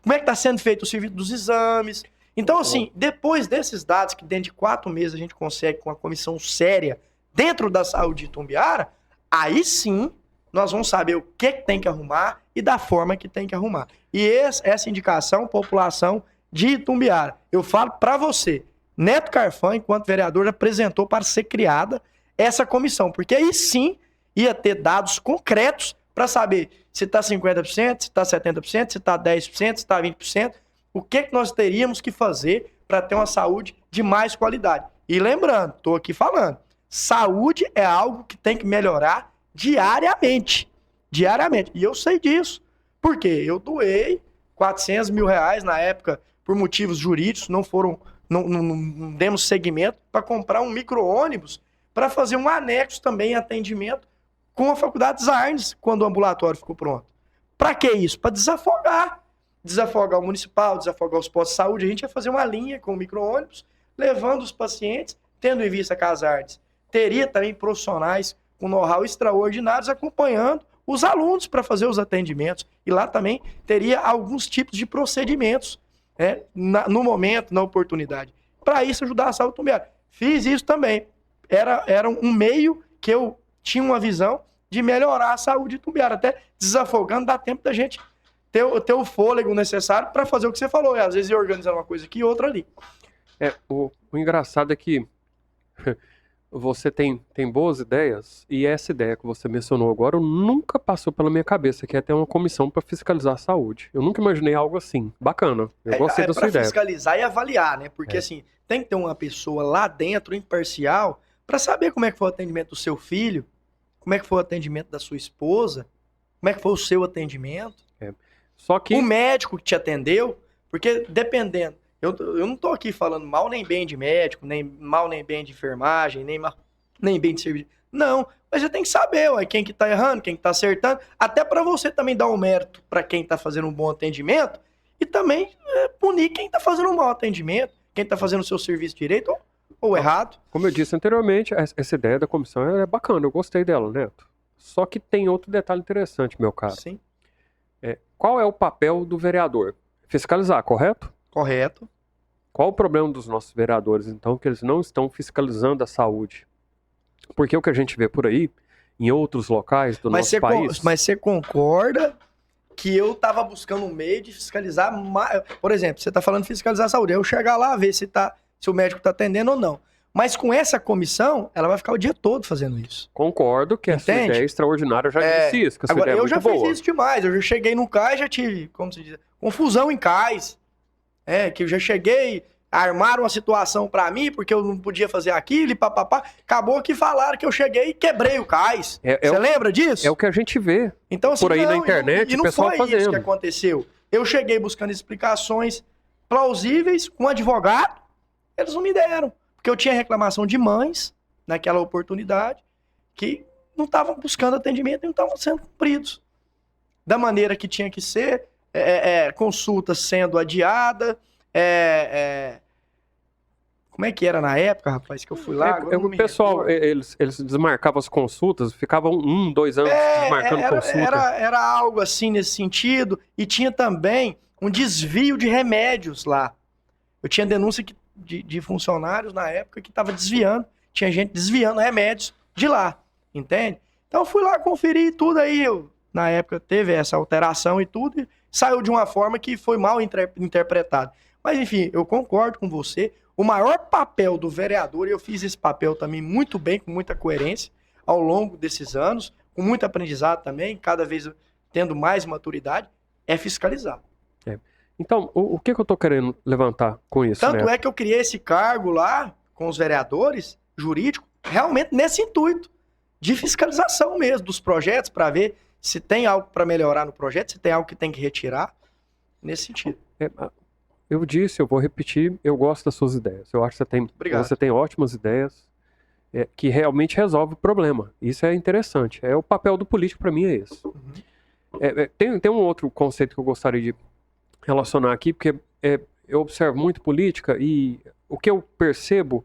como é que está sendo feito o serviço dos exames. Então, assim, depois desses dados, que dentro de 4 meses a gente consegue com uma comissão séria dentro da saúde de Itumbiara, aí sim nós vamos saber o que tem que arrumar e da forma que tem que arrumar. E essa indicação, população de Itumbiara. Eu falo para você, Neto Carfan, enquanto vereador, apresentou para ser criada essa comissão, porque aí sim ia ter dados concretos para saber se está 50%, se está 70%, se está 10%, se está 20%, o que nós teríamos que fazer para ter uma saúde de mais qualidade. E lembrando, estou aqui falando, saúde é algo que tem que melhorar diariamente. Diariamente. E eu sei disso. Por quê? Eu doei 400 mil reais na época por motivos jurídicos, não demos seguimento para comprar um micro-ônibus para fazer um anexo também em atendimento com a Faculdade Zarnes, quando o ambulatório ficou pronto. Para que isso? Para desafogar. Desafogar o municipal, desafogar os postos de saúde. A gente ia fazer uma linha com o micro-ônibus, levando os pacientes, tendo em vista a Casardes. Teria também profissionais com know-how extraordinários acompanhando os alunos para fazer os atendimentos. E lá também teria alguns tipos de procedimentos, né, no momento, na oportunidade. Para isso, ajudar a saúde Itumbiara. Fiz isso também. Era um meio que eu tinha uma visão de melhorar a saúde de Itumbiara. Até desafogando, dá tempo da gente ter o fôlego necessário para fazer o que você falou. E às vezes ir organizando uma coisa aqui e outra ali. O engraçado é que você tem boas ideias, e essa ideia que você mencionou agora nunca passou pela minha cabeça, que é ter uma comissão para fiscalizar a saúde. Eu nunca imaginei algo assim. Bacana. Eu gostei da sua ideia. Para fiscalizar e avaliar, né? Porque assim, tem que ter uma pessoa lá dentro, imparcial, para saber como é que foi o atendimento do seu filho, como é que foi o atendimento da sua esposa, como é que foi o seu atendimento. Só que o médico que te atendeu, porque dependendo, eu não tô aqui falando mal nem bem de médico, nem mal nem bem de enfermagem, nem bem de serviço. Não, mas você tem que saber, ué, quem que tá errando, quem que tá acertando, até para você também dar um mérito para quem tá fazendo um bom atendimento e também punir quem tá fazendo um mau atendimento, quem tá fazendo o seu serviço direito ou errado. Como eu disse anteriormente, essa ideia da comissão é bacana, eu gostei dela, Neto. Só que tem outro detalhe interessante, meu caro. Sim. Qual é o papel do vereador? Fiscalizar, correto? Correto. Qual o problema dos nossos vereadores, então, que eles não estão fiscalizando a saúde? Porque o que a gente vê por aí, em outros locais do nosso país... Mas você concorda que eu estava buscando um meio de fiscalizar mais... Por exemplo, você está falando de fiscalizar a saúde, eu chegar lá, ver se o médico está atendendo ou não. Mas com essa comissão, ela vai ficar o dia todo fazendo isso. Concordo que essa ideia extraordinária, eu já disse isso, que essa ideia é muito boa. Agora, eu já fiz isso demais, eu já cheguei no cais, já tive, como se diz, confusão em cais. Que eu já cheguei, armaram uma situação pra mim, porque eu não podia fazer aquilo e papapá. Acabou que falaram que eu cheguei e quebrei o cais. Você lembra disso? É o que a gente vê então, assim, por aí na internet, o pessoal fazendo. E não foi isso que aconteceu. Eu cheguei buscando explicações plausíveis com um advogado, eles não me deram. Porque eu tinha reclamação de mães, naquela oportunidade, que não estavam buscando atendimento e não estavam sendo cumpridos. Da maneira que tinha que ser, consulta sendo adiada, Como é que era na época, rapaz, que eu fui lá? Agora eu não O me pessoal, recordo. eles desmarcavam as consultas, ficavam 2 anos desmarcando consulta. Era algo assim nesse sentido. E tinha também um desvio de remédios lá. Eu tinha denúncia de funcionários na época que estava desviando. Tinha gente desviando remédios de lá. Entende? Então eu fui lá conferir tudo aí. Na época teve essa alteração e tudo. E saiu de uma forma que foi mal interpretado. Mas enfim, eu concordo com você. O maior papel do vereador, e eu fiz esse papel também muito bem, com muita coerência, ao longo desses anos, com muito aprendizado também, cada vez tendo mais maturidade, é fiscalizar. Então, o que eu estou querendo levantar com isso, Tanto né? é que eu criei esse cargo lá, com os vereadores, jurídico, realmente nesse intuito, de fiscalização mesmo, dos projetos, para ver se tem algo para melhorar no projeto, se tem algo que tem que retirar, nesse sentido. Eu disse, eu vou repetir, eu gosto das suas ideias. Eu acho que Obrigado. você tem ótimas ideias que realmente resolvem o problema. Isso é interessante. O papel do político, para mim, é esse. Tem um outro conceito que eu gostaria de relacionar aqui, porque eu observo muito política e o que eu percebo,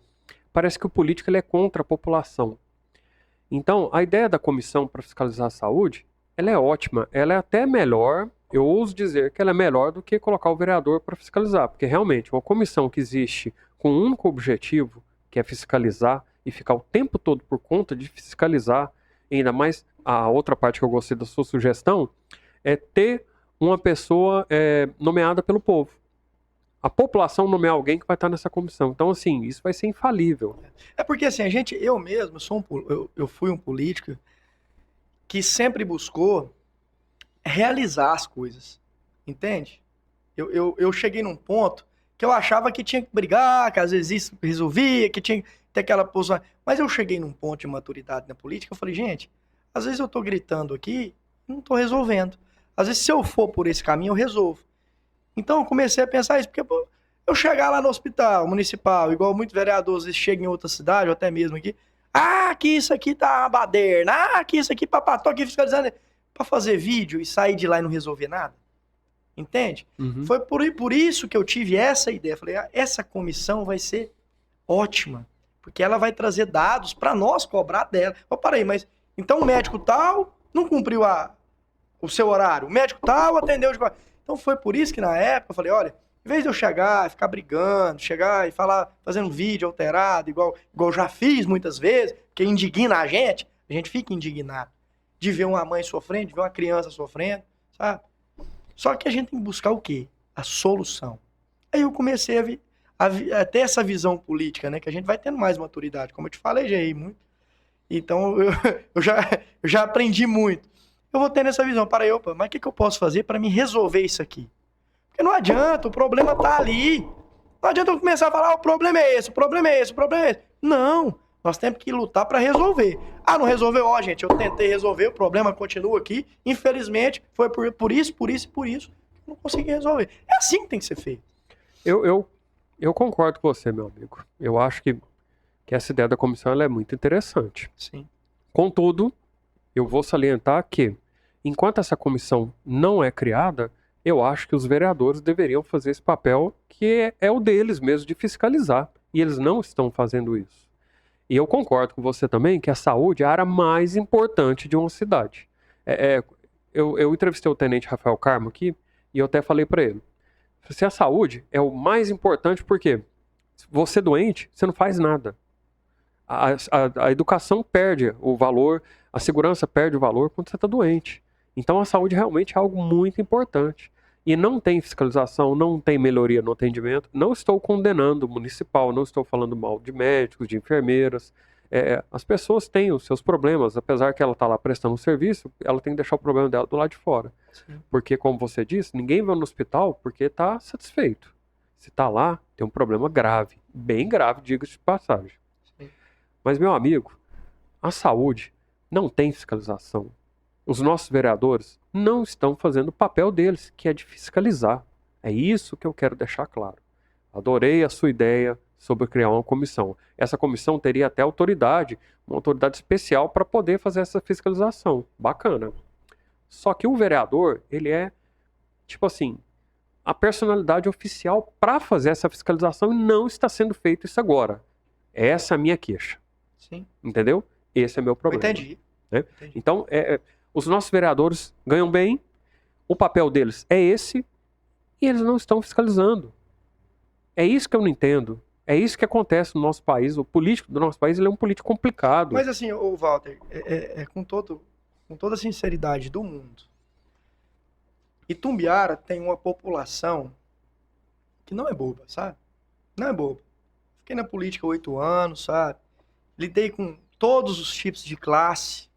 parece que o político ele é contra a população. Então, a ideia da comissão para fiscalizar a saúde, ela é ótima, ela é até melhor, eu ouso dizer que ela é melhor do que colocar o vereador para fiscalizar, porque realmente uma comissão que existe com um único objetivo, que é fiscalizar e ficar o tempo todo por conta de fiscalizar, ainda mais a outra parte que eu gostei da sua sugestão, é ter uma pessoa nomeada pelo povo. A população nomear alguém que vai estar nessa comissão. Então, assim, isso vai ser infalível. É porque, assim, eu mesmo, eu fui um político que sempre buscou realizar as coisas, entende? Eu cheguei num ponto que eu achava que tinha que brigar, que às vezes isso resolvia, que tinha que ter aquela posição. Mas eu cheguei num ponto de maturidade na política, eu falei, gente, às vezes eu tô gritando aqui e não tô resolvendo. Às vezes, se eu for por esse caminho, eu resolvo. Então, eu comecei a pensar isso, porque pô, eu chegar lá no hospital municipal, igual muitos vereadores chegam em outra cidade, ou até mesmo aqui, que isso aqui tá uma baderna, que isso aqui, papá, tô aqui fiscalizando, pra fazer vídeo e sair de lá e não resolver nada. Entende? Uhum. Foi por isso que eu tive essa ideia. Falei, essa comissão vai ser ótima, porque ela vai trazer dados para nós cobrar dela. Parei, mas então o médico tal não cumpriu o seu horário, o médico tal atendeu de... Então foi por isso que na época eu falei, olha, em vez de eu chegar e ficar brigando, chegar e falar, fazendo vídeo alterado, igual já fiz muitas vezes, que indigna a gente fica indignado de ver uma mãe sofrendo, de ver uma criança sofrendo, sabe? Só que a gente tem que buscar o quê? A solução. Aí eu comecei a ter essa visão política, né? Que a gente vai tendo mais maturidade. Como eu te falei, já errei muito. Então eu já aprendi muito. Eu vou tendo essa visão. Para aí, opa, mas o que eu posso fazer para me resolver isso aqui? Porque não adianta, o problema tá ali. Não adianta eu começar a falar, o problema é esse, o problema é esse, o problema é esse. Não, nós temos que lutar para resolver. Não resolveu, gente, eu tentei resolver, o problema continua aqui. Infelizmente, foi por isso e por isso que eu não consegui resolver. É assim que tem que ser feito. Eu concordo com você, meu amigo. Eu acho que essa ideia da comissão ela é muito interessante. Sim. Contudo, eu vou salientar que, enquanto essa comissão não é criada, eu acho que os vereadores deveriam fazer esse papel que é o deles mesmo, de fiscalizar. E eles não estão fazendo isso. E eu concordo com você também que a saúde é a área mais importante de uma cidade. Eu entrevistei o tenente Rafael Carmo aqui e eu até falei para ele, se a saúde é o mais importante, porque você doente, você não faz nada. A educação perde o valor, a segurança perde o valor quando você está doente. Então a saúde realmente é algo muito importante. E não tem fiscalização, não tem melhoria no atendimento. Não estou condenando o municipal, não estou falando mal de médicos, de enfermeiras. As pessoas têm os seus problemas, apesar que ela está lá prestando um serviço, ela tem que deixar o problema dela do lado de fora. Sim. Porque, como você disse, ninguém vai no hospital porque está satisfeito. Se está lá, tem um problema grave, bem grave, diga-se de passagem. Sim. Mas, meu amigo, a saúde não tem fiscalização. Os nossos vereadores não estão fazendo o papel deles, que é de fiscalizar. É isso que eu quero deixar claro. Adorei a sua ideia sobre criar uma comissão. Essa comissão teria até autoridade, uma autoridade especial para poder fazer essa fiscalização. Bacana. Só que o vereador, ele é, tipo assim, a personalidade oficial para fazer essa fiscalização e não está sendo feito isso agora. Essa é a minha queixa. Sim. Entendeu? Esse é meu problema. Entendi. Né? Então, os nossos vereadores ganham bem, o papel deles é esse, e eles não estão fiscalizando. É isso que eu não entendo. É isso que acontece no nosso país. O político do nosso país ele é um político complicado. Mas assim, ô Walter, com toda a sinceridade do mundo, Itumbiara tem uma população que não é boba, sabe? Não é boba. Fiquei na política há 8 anos, sabe? Lidei com todos os tipos de classe.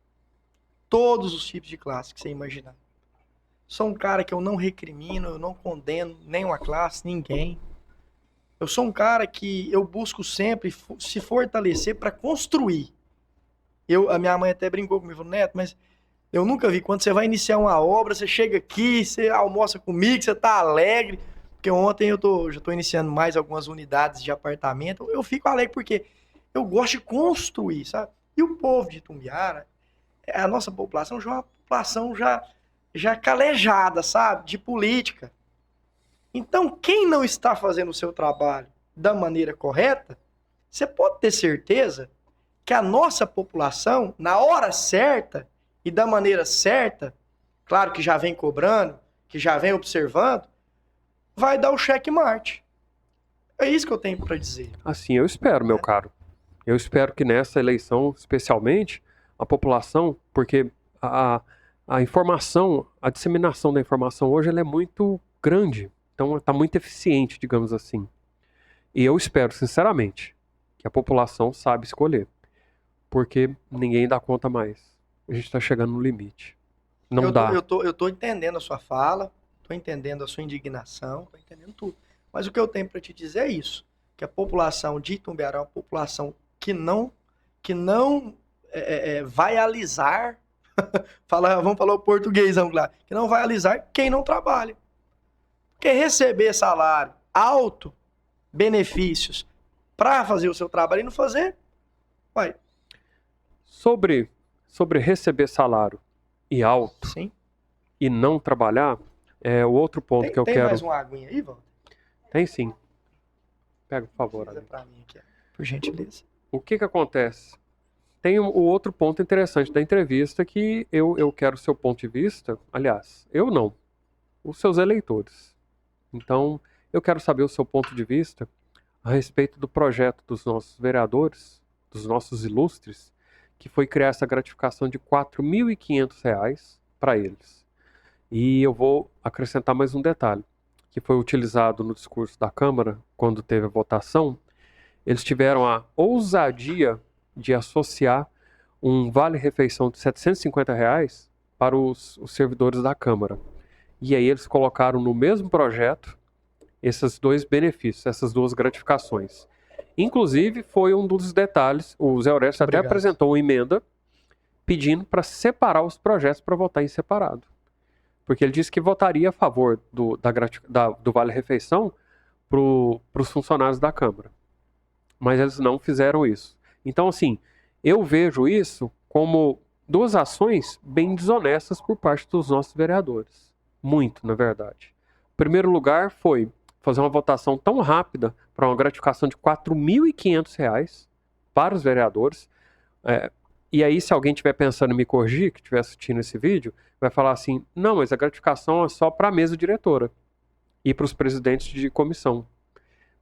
Todos os tipos de classe que você imaginar. Sou um cara que eu não recrimino, eu não condeno nenhuma classe, ninguém. Eu sou um cara que eu busco sempre se fortalecer para construir. A minha mãe até brincou comigo, falou, Neto, mas eu nunca vi, quando você vai iniciar uma obra, você chega aqui, você almoça comigo, você tá alegre, porque ontem já tô iniciando mais algumas unidades de apartamento, eu fico alegre porque eu gosto de construir, sabe? E o povo de Itumbiara, a nossa população já é uma população já calejada, sabe? De política. Então, quem não está fazendo o seu trabalho da maneira correta, você pode ter certeza que a nossa população, na hora certa e da maneira certa, claro que já vem cobrando, que já vem observando, vai dar o checkmate. É isso que eu tenho para dizer. Assim, eu espero, meu caro. Eu espero que nessa eleição, especialmente, a população, porque a informação, a disseminação da informação hoje ela é muito grande. Então está muito eficiente, digamos assim. E eu espero, sinceramente, que a população saiba escolher. Porque ninguém dá conta mais. A gente está chegando no limite. Não dá. Eu tô entendendo a sua fala, tô entendendo a sua indignação, tô entendendo tudo. Mas o que eu tenho para te dizer é isso. Que a população de Itumbiara é uma população que não vai alisar, vamos falar o português, vamos lá, que não vai alisar quem não trabalha. Porque receber salário alto, benefícios, para fazer o seu trabalho e não fazer, vai. Sobre receber salário e alto, sim, e não trabalhar, o outro ponto que eu quero... Tem mais uma aguinha aí, Walter? Tem sim. Pega, por favor. Pra mim aqui, por gentileza. O que acontece? Tem o outro ponto interessante da entrevista que eu quero o seu ponto de vista. Aliás, eu não. Os seus eleitores. Então, eu quero saber o seu ponto de vista a respeito do projeto dos nossos vereadores, dos nossos ilustres, que foi criar essa gratificação de R$ 4.500 para eles. E eu vou acrescentar mais um detalhe, que foi utilizado no discurso da Câmara, quando teve a votação. Eles tiveram a ousadia de associar um vale-refeição de R$ 750 para os servidores da Câmara. E aí eles colocaram no mesmo projeto esses dois benefícios, essas duas gratificações. Inclusive, foi um dos detalhes, o Zé Orestes até apresentou uma emenda pedindo para separar os projetos para votar em separado. Porque ele disse que votaria a favor do vale-refeição para os funcionários da Câmara. Mas eles não fizeram isso. Então, assim, eu vejo isso como duas ações bem desonestas por parte dos nossos vereadores. Muito, na verdade. O primeiro lugar foi fazer uma votação tão rápida para uma gratificação de R$ 4.500 para os vereadores. E aí, se alguém estiver pensando em me corrigir, que estiver assistindo esse vídeo, vai falar assim, não, mas a gratificação é só para a mesa diretora e para os presidentes de comissão.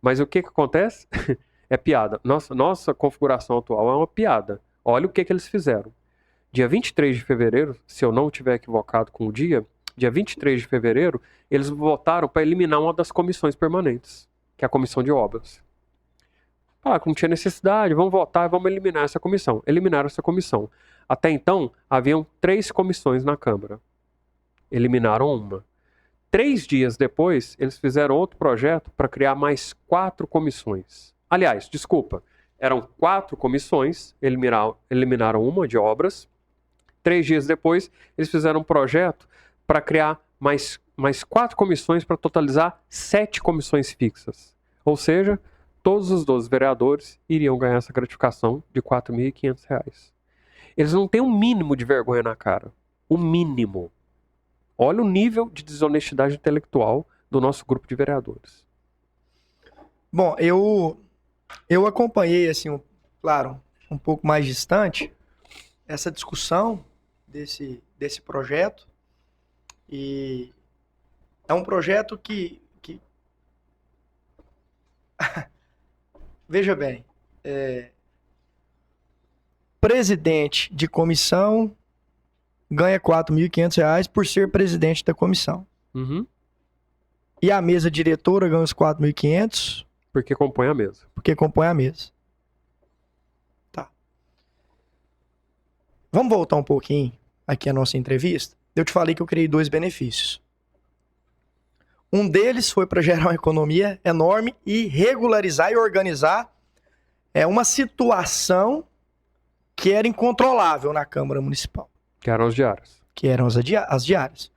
Mas o que acontece? É piada. Nossa configuração atual é uma piada. Olha o que eles fizeram. Dia 23 de fevereiro, se eu não estiver equivocado com o dia 23 de fevereiro, eles votaram para eliminar uma das comissões permanentes, que é a comissão de obras. Falaram que não tinha necessidade, vamos votar e vamos eliminar essa comissão. Eliminaram essa comissão. Até então, haviam 3 comissões na Câmara. Eliminaram uma. 3 dias depois, eles fizeram outro projeto para criar mais 4 comissões. Aliás, desculpa, eram 4 comissões, eliminaram uma de obras. 3 dias depois, eles fizeram um projeto para criar mais 4 comissões para totalizar 7 comissões fixas. Ou seja, todos os 12 vereadores iriam ganhar essa gratificação de R$ 4.500. Eles não têm um mínimo de vergonha na cara. O mínimo. Olha o nível de desonestidade intelectual do nosso grupo de vereadores. Bom, eu acompanhei, assim, claro, um pouco mais distante, essa discussão desse projeto. E é um projeto que veja bem, presidente de comissão ganha R$ 4.500 por ser presidente da comissão. Uhum. E a mesa diretora ganha os 4.500 Porque compõe a mesa. porque compõe a mesa. Tá. Vamos voltar um pouquinho aqui à nossa entrevista. Eu te falei que eu criei 2 benefícios. Um deles foi para gerar uma economia enorme e regularizar e organizar uma situação que era incontrolável na Câmara Municipal, Que eram as diárias. que eram as diárias.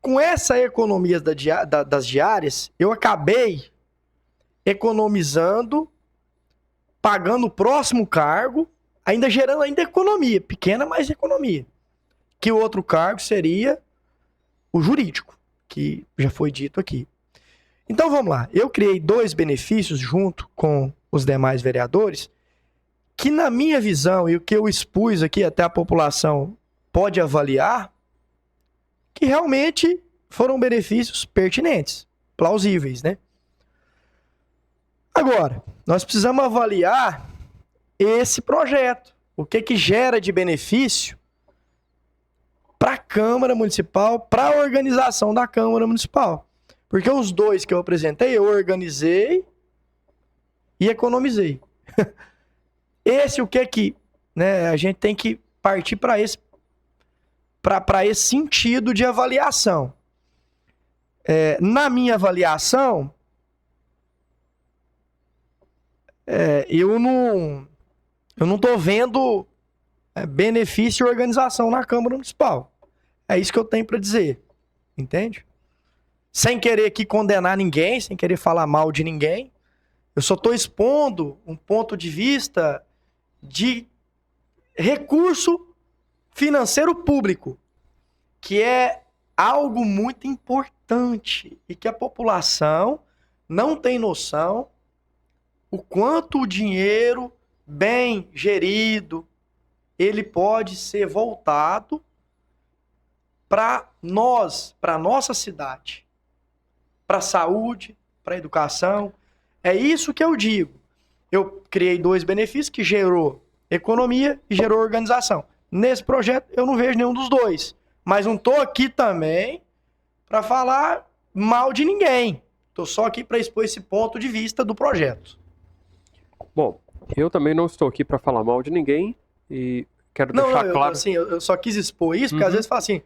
Com essa economia das diárias, eu acabei economizando, pagando o próximo cargo, ainda gerando economia, pequena, mas economia. Que o outro cargo seria o jurídico, que já foi dito aqui. Então vamos lá, eu criei 2 benefícios junto com os demais vereadores, que na minha visão, e o que eu expus aqui, até a população pode avaliar, que realmente foram benefícios pertinentes, plausíveis, né? Agora, nós precisamos avaliar esse projeto, o que gera de benefício para a Câmara Municipal, para a organização da Câmara Municipal. Porque os 2 que eu apresentei, eu organizei e economizei. Esse o que né, a gente tem que partir para esse sentido de avaliação. Na minha avaliação, eu não estou vendo benefício e organização na Câmara Municipal. É isso que eu tenho para dizer. Entende? Sem querer aqui condenar ninguém, sem querer falar mal de ninguém. Eu só estou expondo um ponto de vista de recurso financeiro público, que é algo muito importante e que a população não tem noção o quanto o dinheiro bem gerido ele pode ser voltado para nós, para a nossa cidade, para a saúde, para a educação. É isso que eu digo. Eu criei 2 benefícios que gerou economia e gerou organização. Nesse projeto eu não vejo nenhum dos 2. Mas não estou aqui também para falar mal de ninguém. Estou só aqui para expor esse ponto de vista do projeto. Bom, eu também não estou aqui para falar mal de ninguém e quero deixar claro... Eu só quis expor isso, porque às vezes fala assim,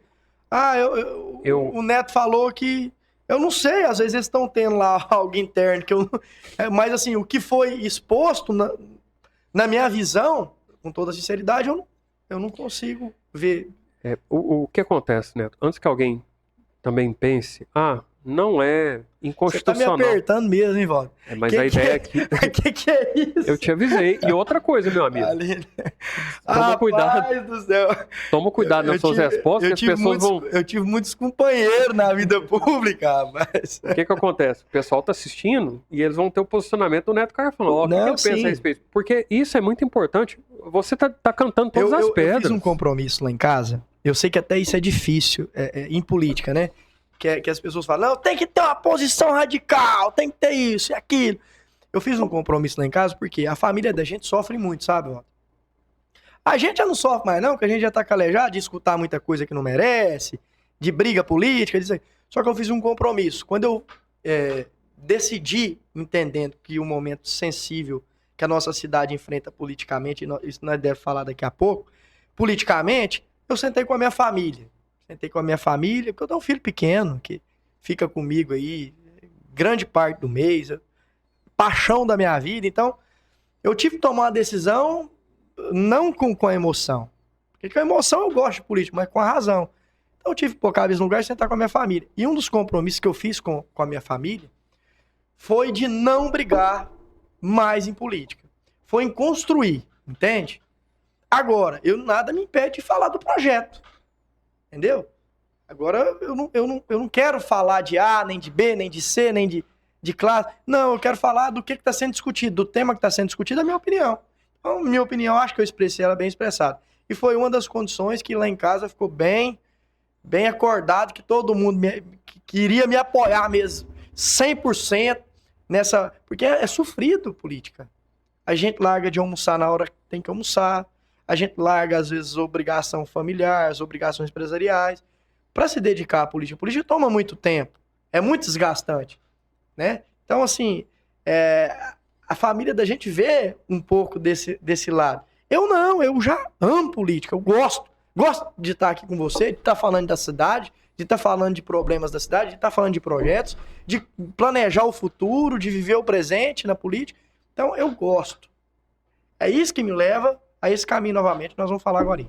o Neto falou que... Eu não sei, às vezes eles estão tendo lá algo interno, mas assim, o que foi exposto, na minha visão, com toda sinceridade, eu não consigo ver. O que acontece, Neto? Antes que alguém também pense, não é inconstitucional. Você tá me apertando mesmo, hein, Valdo? Mas a ideia é que... que é isso? Eu te avisei. E outra coisa, meu amigo. Toma cuidado. Do céu. Toma cuidado nas suas respostas, que as pessoas vão... Eu tive muitos companheiros na vida pública, rapaz. O que acontece? O pessoal tá assistindo e eles vão ter o posicionamento do Neto Carfano. O que ele pensa a respeito? Porque isso é muito importante. Você tá cantando todas as pedras. Eu fiz um compromisso lá em casa. Eu sei que até isso é difícil em política, né? Que as pessoas falam, não, tem que ter uma posição radical, tem que ter isso e aquilo. Eu fiz um compromisso lá em casa porque a família da gente sofre muito, sabe? A gente já não sofre mais não, porque a gente já tá calejado de escutar muita coisa que não merece, de briga política, disso aí. Só que eu fiz um compromisso. Quando eu decidi, entendendo que o momento sensível que a nossa cidade enfrenta politicamente, isso nós devemos falar daqui a pouco, politicamente, eu sentei com a minha família. Porque eu tenho um filho pequeno que fica comigo aí grande parte do mês, paixão da minha vida. Então, eu tive que tomar uma decisão não com a emoção. Porque com a emoção eu gosto de política, mas com a razão. Então, eu tive que pôr a cabeça no lugar e sentar com a minha família. E um dos compromissos que eu fiz com a minha família foi de não brigar mais em política. Foi em construir, entende? Agora, nada me impede de falar do projeto. Entendeu? Agora, eu não quero falar de A, nem de B, nem de C, nem de classe. Não, eu quero falar do que está sendo discutido, do tema que está sendo discutido, a minha opinião. Então, minha opinião, acho que eu expressei ela bem expressada. E foi uma das condições que lá em casa ficou bem acordado, que todo mundo que queria me apoiar mesmo, 100% nessa... Porque é sofrido política. A gente larga de almoçar na hora que tem que almoçar, a gente larga, às vezes, obrigação familiar, as obrigações empresariais, para se dedicar à política. A política toma muito tempo, é muito desgastante, né? Então, assim, a família da gente vê um pouco desse lado. Eu já amo política, eu gosto de estar aqui com você, de estar falando da cidade, de estar falando de problemas da cidade, de estar falando de projetos, de planejar o futuro, de viver o presente na política. Então, eu gosto. É isso que me leva a esse caminho novamente, nós vamos falar agora.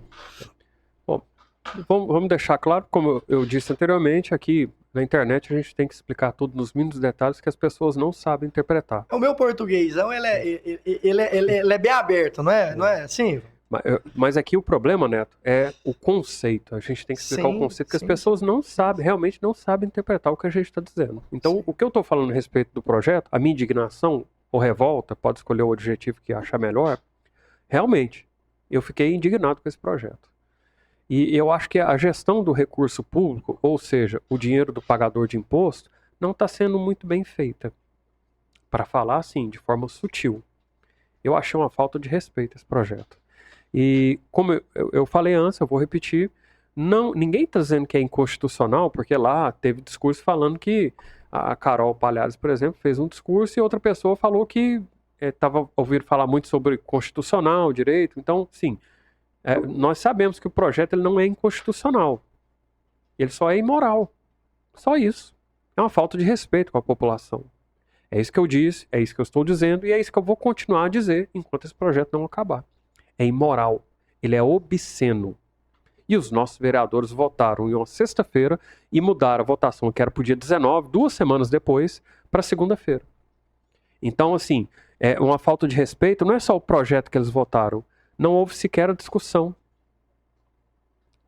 Bom, vamos deixar claro, como eu disse anteriormente, aqui na internet a gente tem que explicar tudo nos mínimos detalhes que as pessoas não sabem interpretar. O meu portuguêsão, ele é bem aberto, não é? Não é assim? Mas aqui o problema, Neto, é o conceito. A gente tem que explicar o conceito, que as pessoas não sabem, realmente não sabem interpretar o que a gente está dizendo. Então, o que eu estou falando a respeito do projeto, a minha indignação ou revolta, pode escolher o adjetivo que achar melhor, realmente, eu fiquei indignado com esse projeto. E eu acho que a gestão do recurso público, ou seja, o dinheiro do pagador de imposto, não está sendo muito bem feita. Para falar assim, de forma sutil. Eu achei uma falta de respeito esse projeto. E como eu falei antes, eu vou repetir, ninguém está dizendo que é inconstitucional, porque lá teve discurso falando que a Carol Palhares, por exemplo, fez um discurso e outra pessoa falou que estava ouvindo falar muito sobre constitucional, direito. Então, sim, nós sabemos que o projeto ele não é inconstitucional. Ele só é imoral. Só isso. É uma falta de respeito com a população. É isso que eu disse, é isso que eu estou dizendo e é isso que eu vou continuar a dizer enquanto esse projeto não acabar. É imoral. Ele é obsceno. E os nossos vereadores votaram em uma sexta-feira e mudaram a votação, que era para o dia 19, 2 semanas depois, para segunda-feira. Então, assim, é uma falta de respeito. Não é só o projeto que eles votaram. Não houve sequer a discussão.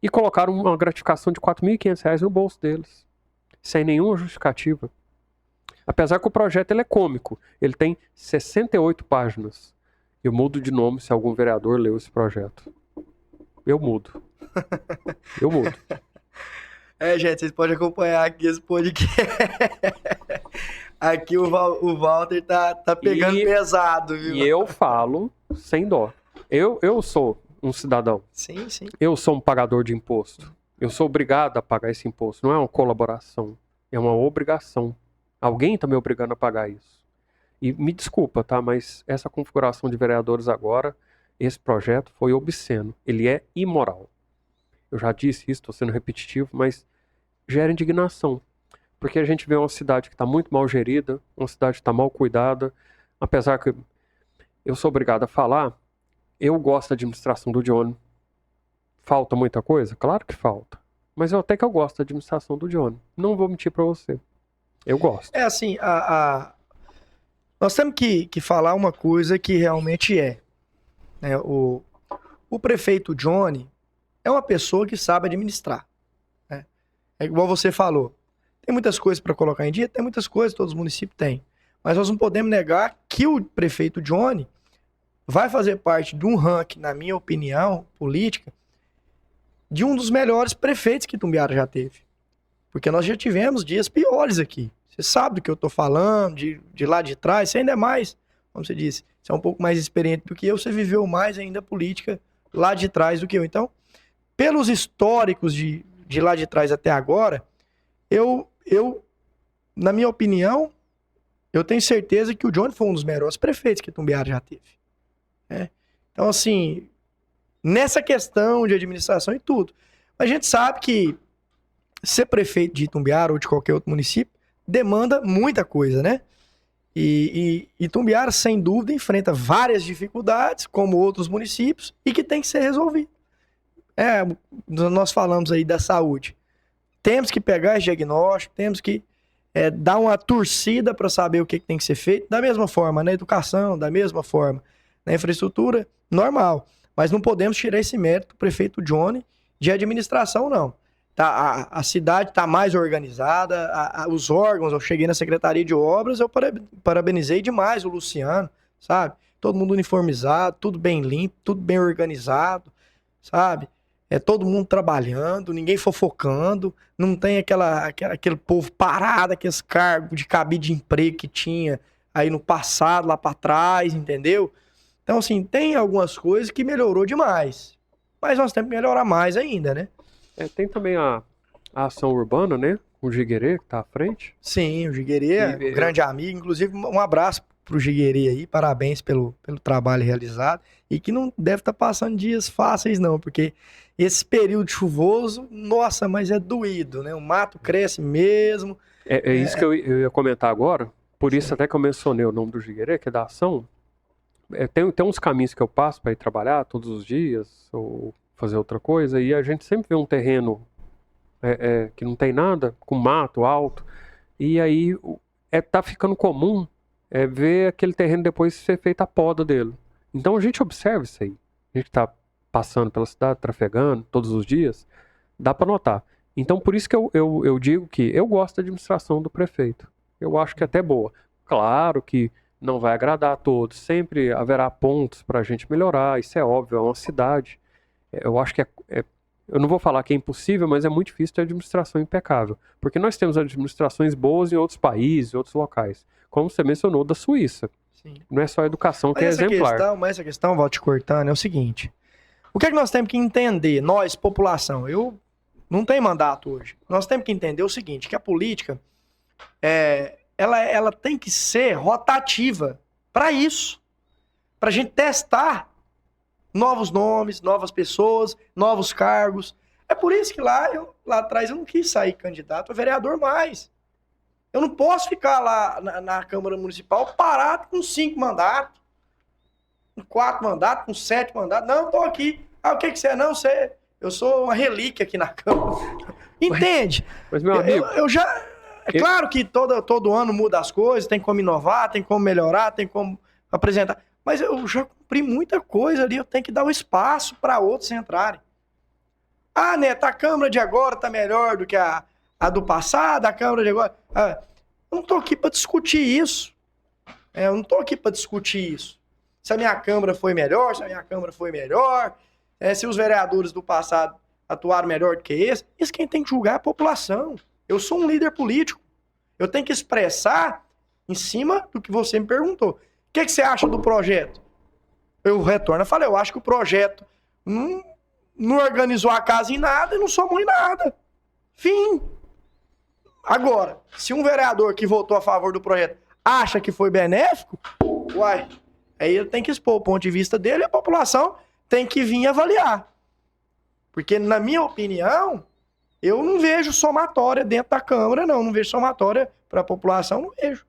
E colocaram uma gratificação de R$ 4.500 no bolso deles. Sem nenhuma justificativa. Apesar que o projeto ele é cômico. Ele tem 68 páginas. Eu mudo de nome se algum vereador leu esse projeto. Eu mudo. Eu mudo. Gente, vocês podem acompanhar aqui esse podcast. Aqui o Walter tá pegando pesado, viu? E eu falo sem dó. Eu sou um cidadão. Sim, sim. Eu sou um pagador de imposto. Eu sou obrigado a pagar esse imposto. Não é uma colaboração. É uma obrigação. Alguém está me obrigando a pagar isso. E me desculpa, tá? Mas essa configuração de vereadores agora, esse projeto foi obsceno. Ele é imoral. Eu já disse isso, estou sendo repetitivo, mas gera indignação. Porque a gente vê uma cidade que está muito mal gerida, uma cidade que está mal cuidada. Apesar que eu sou obrigado a falar, eu gosto da administração do Johnny. Falta muita coisa? Claro que falta. Mas até que eu gosto da administração do Johnny. Não vou mentir para você. Eu gosto. É assim, nós temos que falar uma coisa que realmente né? O prefeito Johnny é uma pessoa que sabe administrar. Né? É igual você falou. Tem muitas coisas para colocar em dia, tem muitas coisas, todos os municípios têm. Mas nós não podemos negar que o prefeito Johnny vai fazer parte de um ranking, na minha opinião, política, de um dos melhores prefeitos que Itumbiara já teve. Porque nós já tivemos dias piores aqui. Você sabe do que eu tô falando, de lá de trás, você ainda é mais, como você disse, você é um pouco mais experiente do que eu, você viveu mais ainda a política lá de trás do que eu. Então, pelos históricos de lá de trás até agora, eu, na minha opinião, eu tenho certeza que o Johnny foi um dos melhores prefeitos que Itumbiara já teve. Né? Então, assim, nessa questão de administração e tudo, a gente sabe que ser prefeito de Itumbiara ou de qualquer outro município demanda muita coisa, né? E Itumbiara, sem dúvida, enfrenta várias dificuldades, como outros municípios, e que tem que ser resolvido. Nós falamos aí da saúde. Temos que pegar esse diagnóstico, temos que dar uma torcida para saber o que tem que ser feito, da mesma forma na educação, da mesma forma na infraestrutura, normal. Mas não podemos tirar esse mérito do prefeito Johnny de administração, não. A cidade está mais organizada, os órgãos, eu cheguei na Secretaria de Obras, eu parabenizei demais o Luciano, sabe? Todo mundo uniformizado, tudo bem limpo, tudo bem organizado, sabe? Todo mundo trabalhando, ninguém fofocando, não tem aquele povo parado, aqueles cargos de cabide de emprego que tinha aí no passado, lá para trás, entendeu? Então, assim, tem algumas coisas que melhorou demais, mas nós temos que melhorar mais ainda, né? Tem também a ação urbana, né? O Jiguerê, que tá à frente. Sim, o Jiguerê é um grande amigo. Inclusive, um abraço pro Jiguerê aí. Parabéns pelo trabalho realizado. E que não deve estar passando dias fáceis, não. Porque esse período chuvoso, nossa, mas é doído, né? O mato cresce mesmo. É isso que eu ia comentar agora. Por isso Sim. até que eu mencionei o nome do Jiguerê, que é da ação. Tem uns caminhos que eu passo para ir trabalhar todos os dias, ou fazer outra coisa, e a gente sempre vê um terreno que não tem nada, com mato alto, e aí tá ficando comum ver aquele terreno depois ser feita a poda dele. Então a gente observa isso aí. A gente tá passando pela cidade, trafegando todos os dias, dá para notar. Então por isso que eu digo que eu gosto da administração do prefeito. Eu acho que é até boa. Claro que não vai agradar a todos, sempre haverá pontos para a gente melhorar, isso é óbvio, é uma cidade. Eu acho que eu não vou falar que é impossível, mas é muito difícil ter administração impecável. Porque nós temos administrações boas em outros países, em outros locais. Como você mencionou, da Suíça. Sim. Não é só a educação que é exemplar. Mas essa questão, vou te cortando, é o seguinte. O que é que nós temos que entender, nós, população? Eu não tenho mandato hoje. Nós temos que entender o seguinte, que a política, ela tem que ser rotativa para isso. Para a gente testar novos nomes, novas pessoas, novos cargos. É por isso que lá atrás eu não quis sair candidato a vereador mais. Eu não posso ficar lá na Câmara Municipal parado com 5 mandatos, com 4 mandatos, com 7 mandatos. Não, tô aqui. O que você é? Não, eu sou uma relíquia aqui na Câmara. Entende? Mas meu amigo... É claro que todo ano muda as coisas, tem como inovar, tem como melhorar, tem como apresentar. Mas eu já cumpri muita coisa ali, eu tenho que dar o espaço para outros entrarem. Neto, a Câmara de agora tá melhor do que a do passado, a Câmara de agora... eu não tô aqui para discutir isso. Eu não tô aqui para discutir isso. Se a minha Câmara foi melhor, se a minha Câmara foi melhor, se os vereadores do passado atuaram melhor do que esse. Isso quem tem que julgar é a população. Eu sou um líder político. Eu tenho que expressar em cima do que você me perguntou. O que você acha do projeto? Eu retorno e falei, eu acho que o projeto não organizou a casa em nada e não somou em nada. Fim. Agora, se um vereador que votou a favor do projeto acha que foi benéfico, aí ele tem que expor o ponto de vista dele e a população tem que vir avaliar. Porque, na minha opinião, eu não vejo somatória dentro da Câmara, não vejo somatória para a população, não vejo.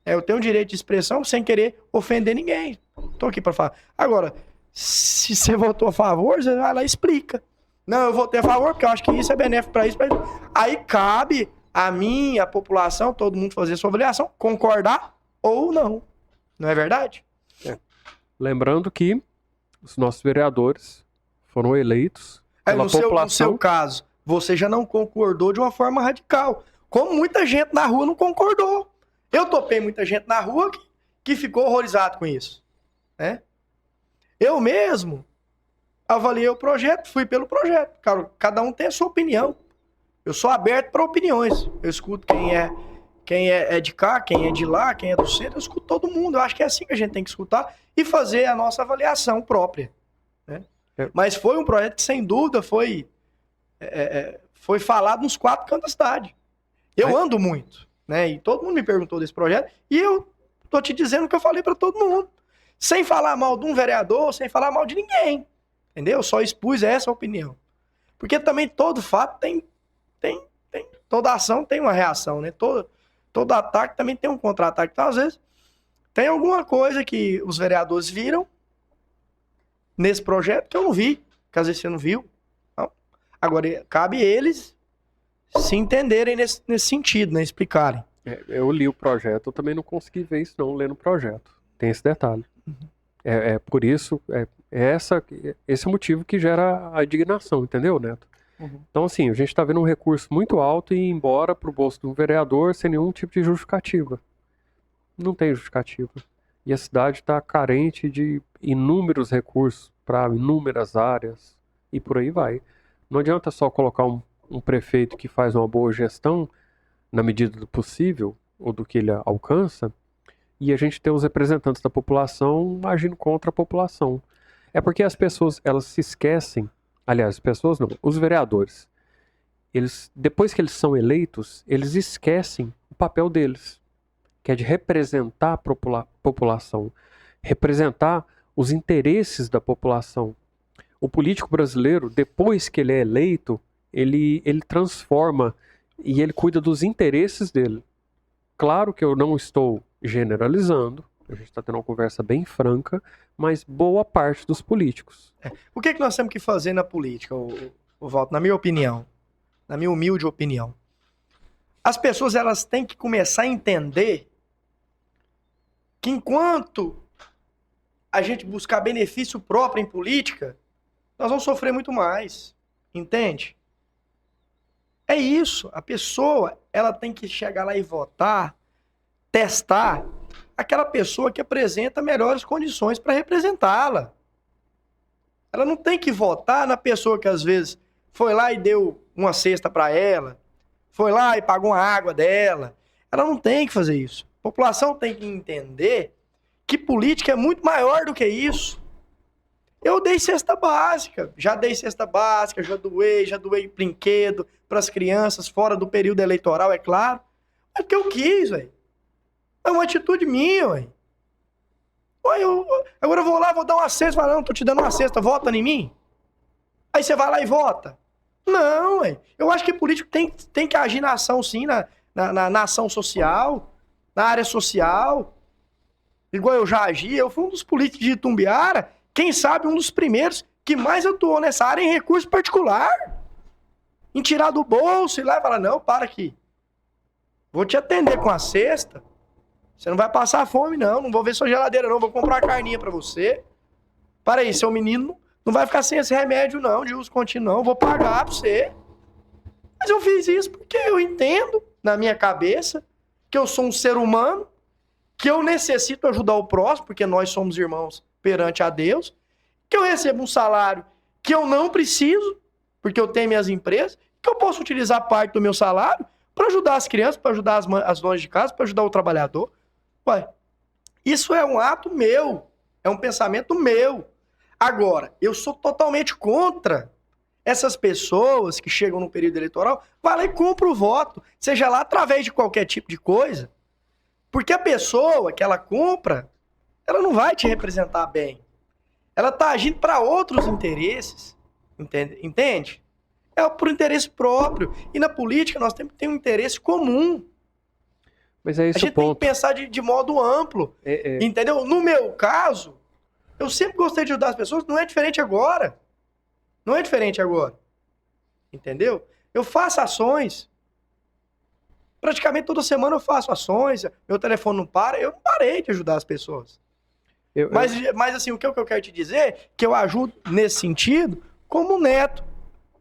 Eu tenho o direito de expressão sem querer ofender ninguém. Estou aqui para falar. Agora, se você votou a favor, você vai lá e explica. Não, eu votei a favor porque eu acho que isso é benéfico para isso. Aí cabe a mim, a população, todo mundo fazer sua avaliação, concordar ou não. Não é verdade? Lembrando que os nossos vereadores foram eleitos pela população. No seu caso, você já não concordou de uma forma radical. Como muita gente na rua não concordou. Eu topei muita gente na rua que ficou horrorizado com isso. Né? Eu mesmo avaliei o projeto, fui pelo projeto. Cada um tem a sua opinião. Eu sou aberto para opiniões. Eu escuto quem é de cá, quem é de lá, quem é do centro. Eu escuto todo mundo. Eu acho que é assim que a gente tem que escutar e fazer a nossa avaliação própria. Né? Mas foi um projeto que, sem dúvida, foi falado nos 4 cantos da cidade. Eu ando muito. Né? E todo mundo me perguntou desse projeto e eu tô te dizendo o que eu falei para todo mundo. Sem falar mal de um vereador, sem falar mal de ninguém. Entendeu? Só expus essa opinião. Porque também todo fato tem toda ação tem uma reação, né? Todo ataque também tem um contra-ataque. Então, às vezes, tem alguma coisa que os vereadores viram nesse projeto que eu não vi, que às vezes você não viu. Não. Agora, cabe eles se entenderem nesse sentido, né? Explicarem. Eu li o projeto, eu também não consegui ver isso não, lendo o projeto. Tem esse detalhe. Uhum. Por isso, esse é o motivo que gera a indignação, entendeu, Neto? Uhum. Então, assim, a gente está vendo um recurso muito alto e ir embora para o bolso de um vereador sem nenhum tipo de justificativa. Não tem justificativa. E a cidade está carente de inúmeros recursos para inúmeras áreas e por aí vai. Não adianta só colocar um prefeito que faz uma boa gestão na medida do possível ou do que ele alcança e a gente ter os representantes da população agindo contra a população. É porque as pessoas, elas se esquecem, aliás, as pessoas não, os vereadores, eles, depois que eles são eleitos, eles esquecem o papel deles, que é de representar a população, representar os interesses da população. O político brasileiro, depois que ele é eleito, ele transforma e ele cuida dos interesses dele. Claro que eu não estou generalizando, a gente está tendo uma conversa bem franca, mas boa parte dos políticos. O que nós temos que fazer na política, o Walter, na minha opinião, na minha humilde opinião? As pessoas elas têm que começar a entender que enquanto a gente buscar benefício próprio em política, nós vamos sofrer muito mais, entende? É isso, a pessoa ela tem que chegar lá e votar, testar aquela pessoa que apresenta melhores condições para representá-la. Ela não tem que votar na pessoa que às vezes foi lá e deu uma cesta para ela, foi lá e pagou a água dela. Ela não tem que fazer isso. A população tem que entender que política é muito maior do que isso. Eu dei cesta básica, já doei brinquedo para as crianças fora do período eleitoral, é claro. É porque eu quis, velho. É uma atitude minha, velho. Agora eu vou lá, vou dar uma cesta, fala, não, tô te dando uma cesta, vota em mim? Aí você vai lá e vota. Não, velho. Eu acho que político tem que agir na ação, sim, na ação social, na área social. Igual eu já agi, eu fui um dos políticos de Itumbiara, quem sabe um dos primeiros que mais atuou nessa área em recurso particular. Em tirar do bolso e lá e falar, não, para aqui. Vou te atender com a cesta. Você não vai passar fome, não vou ver sua geladeira, não. Vou comprar uma carninha pra você. Para aí, seu menino não vai ficar sem esse remédio, não, de uso contínuo, não. Eu vou pagar pra você. Mas eu fiz isso porque eu entendo, na minha cabeça, que eu sou um ser humano, que eu necessito ajudar o próximo, porque nós somos irmãos perante a Deus, que eu recebo um salário que eu não preciso, porque eu tenho minhas empresas, que eu posso utilizar parte do meu salário para ajudar as crianças, para ajudar as donas de casa, para ajudar o trabalhador. Ué, isso é um ato meu, é um pensamento meu. Agora, eu sou totalmente contra essas pessoas que chegam no período eleitoral, vai lá e compra o voto, seja lá através de qualquer tipo de coisa, porque a pessoa que ela compra, ela não vai te representar bem. Ela está agindo para outros interesses, entende? É por interesse próprio. E na política nós temos que ter um interesse comum. Mas é esse a gente o ponto. tem que pensar de modo amplo. Entendeu? No meu caso, eu sempre gostei de ajudar as pessoas, não é diferente agora. Não é diferente agora. Entendeu? Eu faço ações. Praticamente toda semana eu faço ações, meu telefone não para, eu não parei de ajudar as pessoas. Mas assim, o que eu quero te dizer é que eu ajudo nesse sentido como neto,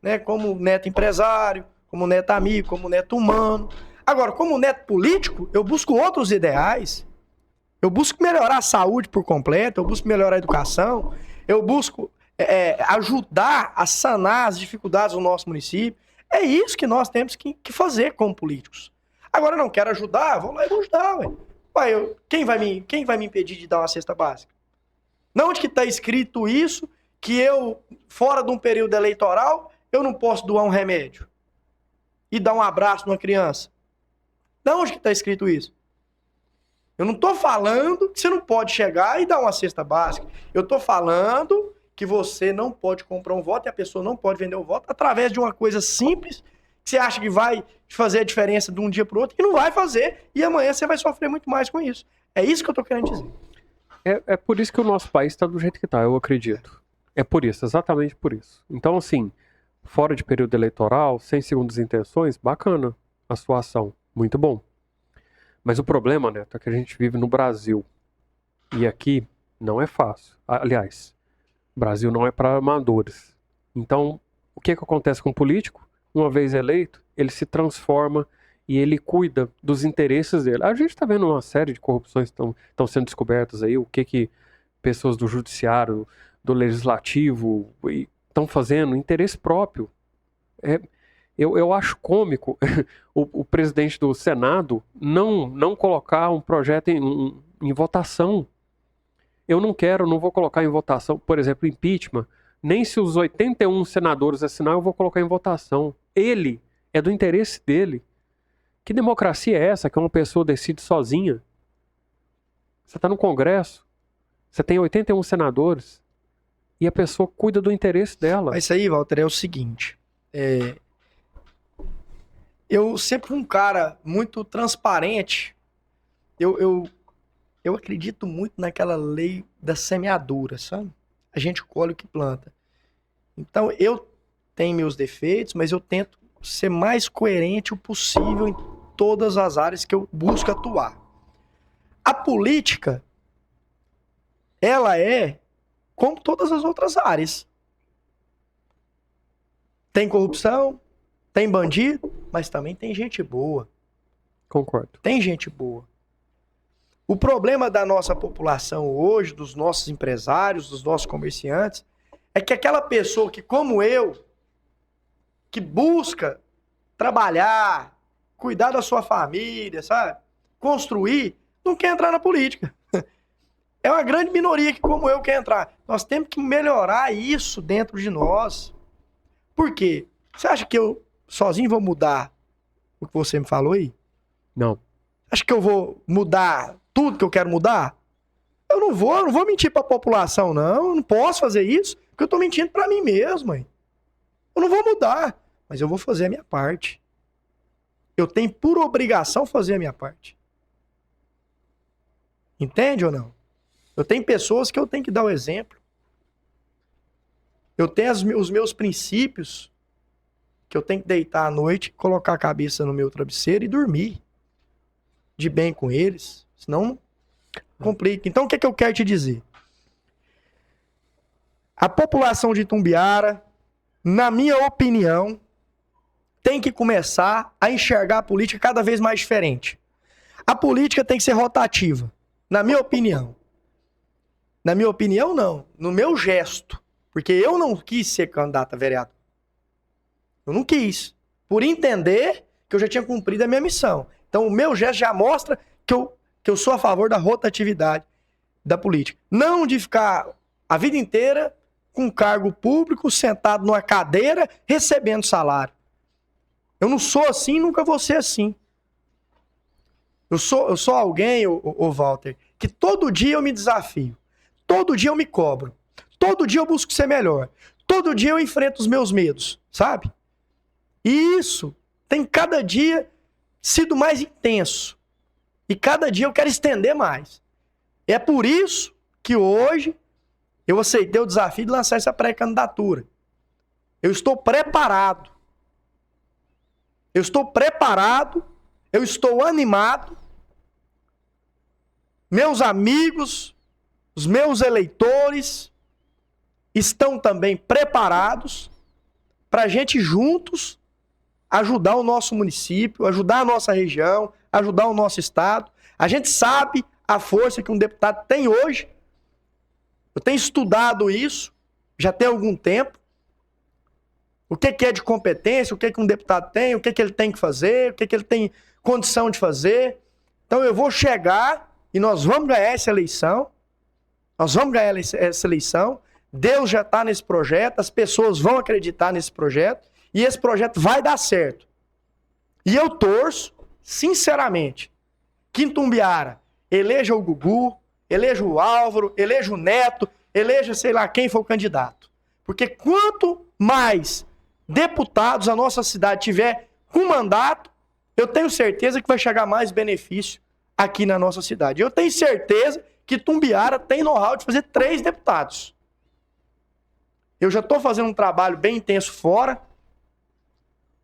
né? Como neto empresário, como neto amigo, como neto humano. Agora, como neto político, eu busco outros ideais. Eu busco melhorar a saúde por completo, eu busco melhorar a educação, eu busco ajudar a sanar as dificuldades do nosso município. É isso que nós temos que fazer como políticos. Agora, não quero ajudar, vou lá e vou ajudar, ué. Quem vai me impedir de dar uma cesta básica? Não onde que está escrito isso, que eu, fora de um período eleitoral, eu não posso doar um remédio e dar um abraço numa criança? Não onde que está escrito isso? Eu não estou falando que você não pode chegar e dar uma cesta básica. Eu estou falando que você não pode comprar um voto e a pessoa não pode vender o voto através de uma coisa simples que você acha que vai fazer a diferença de um dia para o outro e não vai fazer. E amanhã você vai sofrer muito mais com isso. É isso que eu estou querendo dizer. É por isso que o nosso país está do jeito que está, eu acredito. É por isso, exatamente por isso. Então, assim, fora de período eleitoral, sem segundas intenções, bacana a sua ação. Muito bom. Mas o problema, Neto, é que a gente vive no Brasil. E aqui não é fácil. Aliás, o Brasil não é para amadores. Então, o que acontece com o político? Uma vez eleito, ele se transforma e ele cuida dos interesses dele. A gente está vendo uma série de corrupções que estão sendo descobertas aí, o que pessoas do judiciário, do legislativo estão fazendo, interesse próprio. Eu acho cômico o presidente do Senado não colocar um projeto em votação. Eu não vou colocar em votação, por exemplo, impeachment, nem se os 81 senadores assinar, eu vou colocar em votação. Ele, é do interesse dele. Que democracia é essa que uma pessoa decide sozinha? Você está no Congresso, você tem 81 senadores, e a pessoa cuida do interesse dela. Mas isso aí, Walter, é o seguinte. Eu sempre fui um cara muito transparente. Eu acredito muito naquela lei da semeadura, sabe? A gente colhe o que planta. Então, eu tenho meus defeitos, mas eu tento ser mais coerente o possível em todas as áreas que eu busco atuar. A política, ela é como todas as outras áreas. Tem corrupção, tem bandido, mas também tem gente boa. Concordo. Tem gente boa. O problema da nossa população hoje, dos nossos empresários, dos nossos comerciantes, é que aquela pessoa que, como eu, que busca trabalhar, cuidar da sua família, sabe? Construir, não quer entrar na política. É uma grande minoria que, como eu, quer entrar. Nós temos que melhorar isso dentro de nós. Por quê? Você acha que eu sozinho vou mudar o que você me falou aí? Não. Acha que eu vou mudar tudo que eu quero mudar? Eu não vou mentir pra população, não. Eu não posso fazer isso, porque eu tô mentindo pra mim mesmo, mãe. Eu não vou mudar, mas eu vou fazer a minha parte. Eu tenho por obrigação fazer a minha parte. Entende ou não? Eu tenho pessoas que eu tenho que dar o exemplo. Eu tenho os meus princípios, que eu tenho que deitar à noite, colocar a cabeça no meu travesseiro e dormir. De bem com eles, senão complica. Então o que eu quero te dizer? A população de Itumbiara, na minha opinião, tem que começar a enxergar a política cada vez mais diferente. A política tem que ser rotativa, na minha opinião. Na minha opinião, não. No meu gesto. Porque eu não quis ser candidato a vereador. Eu não quis. Por entender que eu já tinha cumprido a minha missão. Então o meu gesto já mostra que eu sou a favor da rotatividade da política. Não de ficar a vida inteira com cargo público, sentado numa cadeira, recebendo salário. Eu não sou assim, nunca vou ser assim. Eu sou alguém, ô Walter, que todo dia eu me desafio. Todo dia eu me cobro. Todo dia eu busco ser melhor. Todo dia eu enfrento os meus medos, sabe? E isso tem cada dia sido mais intenso. E cada dia eu quero estender mais. É por isso que hoje eu aceitei o desafio de lançar essa pré-candidatura. Eu estou preparado. Eu estou preparado. Eu estou animado. Meus amigos, os meus eleitores estão também preparados para a gente juntos ajudar o nosso município, ajudar a nossa região, ajudar o nosso estado. A gente sabe a força que um deputado tem hoje. Eu tenho estudado isso já tem algum tempo. O que é de competência, o que um deputado tem, o que ele tem que fazer, o que ele tem condição de fazer. Então eu vou chegar e nós vamos ganhar essa eleição. Nós vamos ganhar essa eleição. Deus já está nesse projeto, as pessoas vão acreditar nesse projeto e esse projeto vai dar certo. E eu torço, sinceramente, que Itumbiara eleja o Gugu, eleja o Álvaro, eleja o Neto, eleja sei lá quem for o candidato. Porque quanto mais deputados a nossa cidade tiver com mandato, eu tenho certeza que vai chegar mais benefício aqui na nossa cidade. Eu tenho certeza que Itumbiara tem know-how de fazer 3 deputados. Eu já estou fazendo um trabalho bem intenso fora.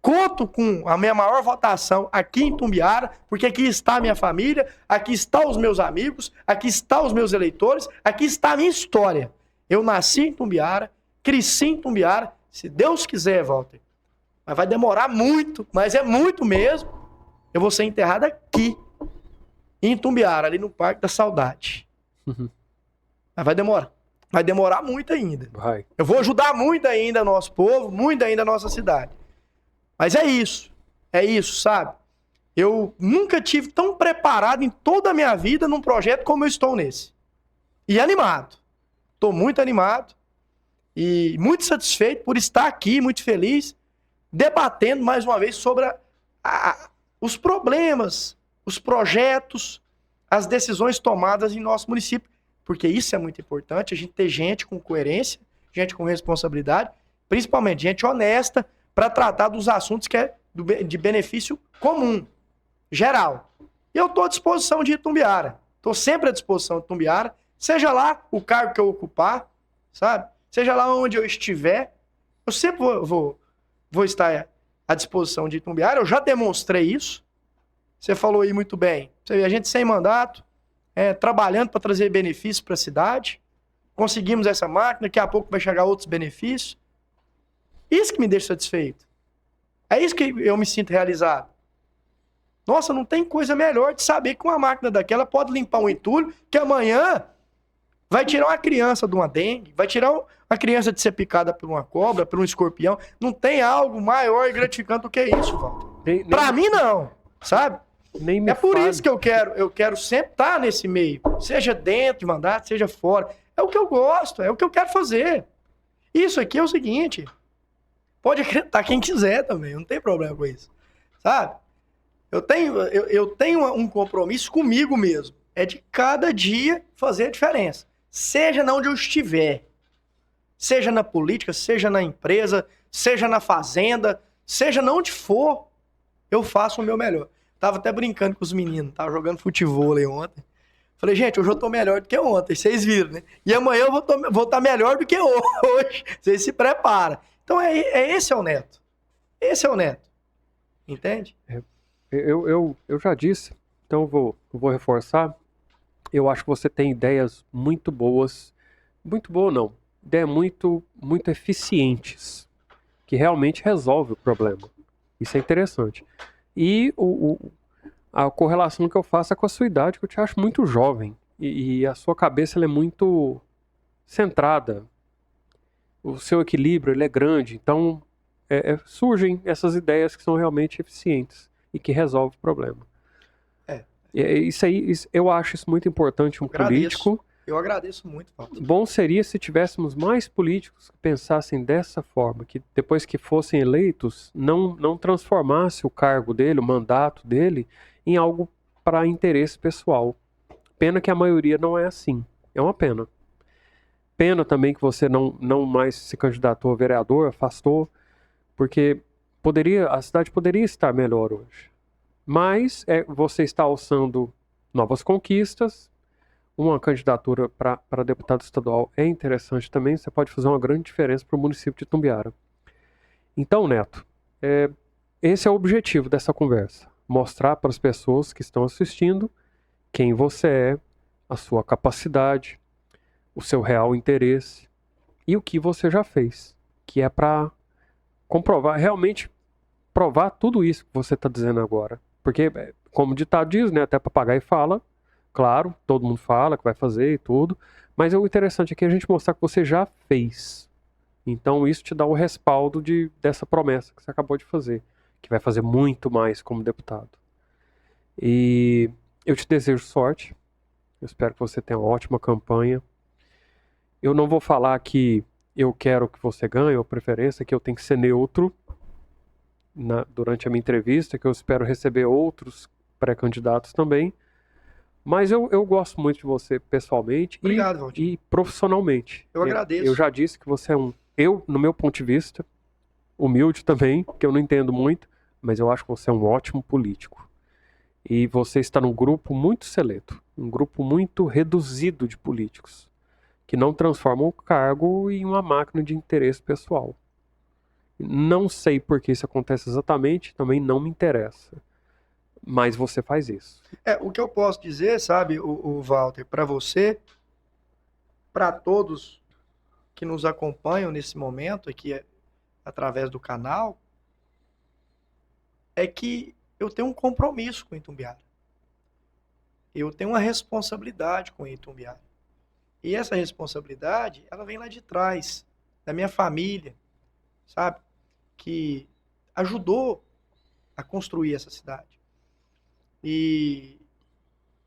Conto com a minha maior votação aqui em Itumbiara, porque aqui está a minha família, aqui estão os meus amigos, aqui estão os meus eleitores, aqui está a minha história. Eu nasci em Itumbiara, cresci em Itumbiara, se Deus quiser, Walter, mas vai demorar muito, mas é muito mesmo, eu vou ser enterrado aqui, em Itumbiara, ali no Parque da Saudade. Mas vai demorar muito ainda. Vai. Eu vou ajudar muito ainda nosso povo, muito ainda a nossa cidade. Mas é isso, sabe? Eu nunca tive tão preparado em toda a minha vida num projeto como eu estou nesse. E animado. Estou muito animado e muito satisfeito por estar aqui, muito feliz, debatendo mais uma vez sobre os problemas, os projetos, as decisões tomadas em nosso município. Porque isso é muito importante, a gente ter gente com coerência, gente com responsabilidade, principalmente gente honesta, para tratar dos assuntos que é de benefício comum, geral. E eu estou à disposição de Itumbiara. Estou sempre à disposição de Itumbiara, seja lá o cargo que eu ocupar, sabe? Seja lá onde eu estiver, eu sempre vou estar à disposição de Itumbiara. Eu já demonstrei isso. Você falou aí muito bem. A gente sem mandato, trabalhando para trazer benefícios para a cidade. Conseguimos essa máquina, daqui a pouco vai chegar outros benefícios. Isso que me deixa satisfeito. É isso que eu me sinto realizado. Nossa, não tem coisa melhor de saber que uma máquina daquela pode limpar um entulho que amanhã vai tirar uma criança de uma dengue, vai tirar uma criança de ser picada por uma cobra, por um escorpião. Não tem algo maior e gratificante do que isso, Walter. Pra mim, não. Sabe? É por isso que eu quero sempre estar nesse meio. Seja dentro de mandato, seja fora. É o que eu gosto, é o que eu quero fazer. Isso aqui é o seguinte... Pode acreditar quem quiser também, não tem problema com isso, sabe? Eu tenho um compromisso comigo mesmo, é de cada dia fazer a diferença, seja na onde eu estiver, seja na política, seja na empresa, seja na fazenda, seja na onde for, eu faço o meu melhor. Tava até brincando com os meninos, tava jogando futebol aí ontem. Falei, gente, hoje eu tô melhor do que ontem, vocês viram, né? E amanhã eu vou estar melhor do que hoje, vocês se preparam. Então, esse é o Neto. Esse é o Neto. Entende? Eu já disse, então eu vou reforçar. Eu acho que você tem ideias muito boas. Muito boa, não. Ideias muito eficientes. Que realmente resolve o problema. Isso é interessante. E a correlação que eu faço é com a sua idade, que eu te acho muito jovem. E a sua cabeça ela é muito centrada. O seu equilíbrio ele é grande, então surgem essas ideias que são realmente eficientes e que resolvem o problema. Isso aí, eu acho isso muito importante, político. Eu agradeço muito, Paulo. Bom seria se tivéssemos mais políticos que pensassem dessa forma, que depois que fossem eleitos, não transformasse o cargo dele, o mandato dele, em algo para interesse pessoal. Pena que a maioria não é assim. É uma pena. Pena também que você não mais se candidatou a vereador, afastou, porque a cidade poderia estar melhor hoje. Mas você está alçando novas conquistas, uma candidatura para deputado estadual é interessante também, você pode fazer uma grande diferença para o município de Itumbiara. Então, Neto, esse é o objetivo dessa conversa, mostrar para as pessoas que estão assistindo quem você é, a sua capacidade, o seu real interesse e o que você já fez, que é para comprovar, realmente provar tudo isso que você está dizendo agora. Porque, como o ditado diz, né, até papagaio fala, claro, todo mundo fala que vai fazer e tudo, mas o interessante é que a gente mostrar que você já fez. Então isso te dá o respaldo dessa promessa que você acabou de fazer, que vai fazer muito mais como deputado. E eu te desejo sorte, eu espero que você tenha uma ótima campanha. Eu não vou falar que eu quero que você ganhe, ou preferência, que eu tenho que ser neutro durante a minha entrevista, que eu espero receber outros pré-candidatos também. Mas eu gosto muito de você pessoalmente. Obrigado, e profissionalmente. Eu agradeço. Eu já disse que você é no meu ponto de vista, humilde também, que eu não entendo muito, mas eu acho que você é um ótimo político. E você está num grupo muito seleto, um grupo muito reduzido de políticos, que não transformam o cargo em uma máquina de interesse pessoal. Não sei por que isso acontece exatamente, também não me interessa. Mas você faz isso. O que eu posso dizer, sabe, o Walter, para você, para todos que nos acompanham nesse momento, que através do canal, é que eu tenho um compromisso com Itumbiara. Eu tenho uma responsabilidade com Itumbiara. E essa responsabilidade, ela vem lá de trás, da minha família, sabe? Que ajudou a construir essa cidade. E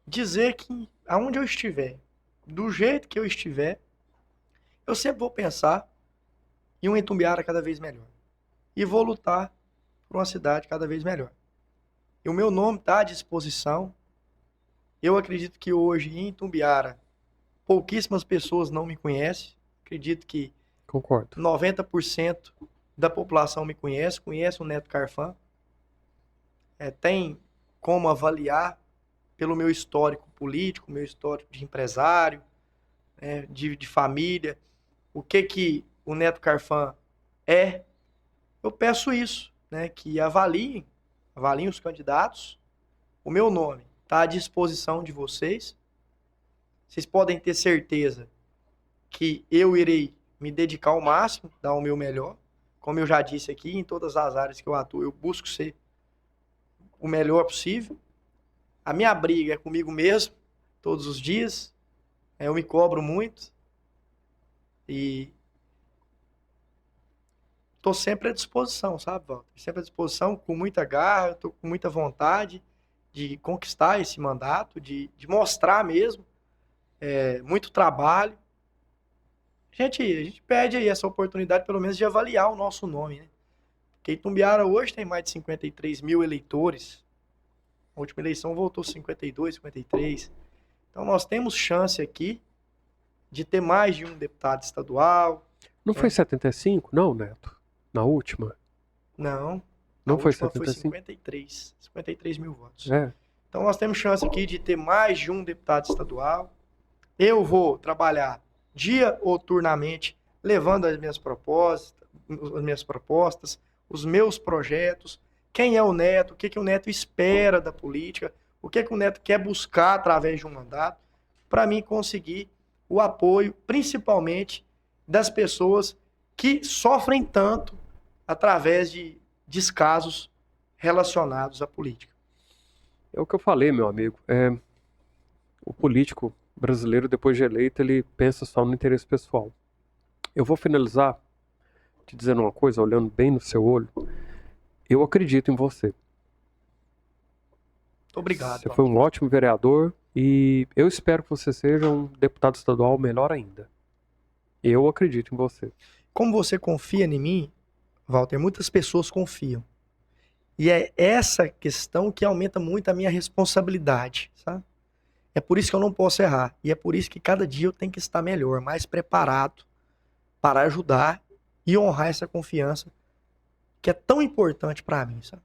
dizer que aonde eu estiver, do jeito que eu estiver, eu sempre vou pensar em um Itumbiara cada vez melhor. E vou lutar por uma cidade cada vez melhor. E o meu nome está à disposição. Eu acredito que hoje em Itumbiara, pouquíssimas pessoas não me conhecem. Acredito que Concordo. 90% da população me conhece o Neto Carfan. Tem como avaliar pelo meu histórico político, meu histórico de empresário, de família, o que o Neto Carfan é. Eu peço isso, né, que avaliem os candidatos. O meu nome está à disposição de vocês. Vocês podem ter certeza que eu irei me dedicar ao máximo, dar o meu melhor. Como eu já disse aqui, em todas as áreas que eu atuo, eu busco ser o melhor possível. A minha briga é comigo mesmo, todos os dias. Eu me cobro muito. E estou sempre à disposição, sabe, Walter? Sempre à disposição, com muita garra, estou com muita vontade de conquistar esse mandato, de mostrar mesmo, muito trabalho. A gente pede aí essa oportunidade, pelo menos, de avaliar o nosso nome, né? Porque Itumbiara hoje tem mais de 53 mil eleitores. A última eleição votou 52, 53. Então nós temos chance aqui de ter mais de um deputado estadual. Não foi 75, não, Neto? Na última? Não. Não foi última 75? Foi 53 mil votos. Então nós temos chance aqui de ter mais de um deputado estadual. Eu vou trabalhar dia ou turnamente, levando as minhas propostas, os meus projetos, quem é o Neto, o que o Neto espera da política, o que o Neto quer buscar através de um mandato, para mim conseguir o apoio, principalmente das pessoas que sofrem tanto através de descasos relacionados à política. É o que eu falei, meu amigo. O político brasileiro, depois de eleito, ele pensa só no interesse pessoal. Eu vou finalizar te dizendo uma coisa, olhando bem no seu olho. Eu acredito em você. Obrigado. Você foi um ótimo vereador e eu espero que você seja um deputado estadual melhor ainda. Eu acredito em você. Como você confia em mim, Walter, muitas pessoas confiam. E é essa questão que aumenta muito a minha responsabilidade, sabe? É por isso que eu não posso errar. E é por isso que cada dia eu tenho que estar melhor, mais preparado para ajudar e honrar essa confiança que é tão importante para mim, sabe?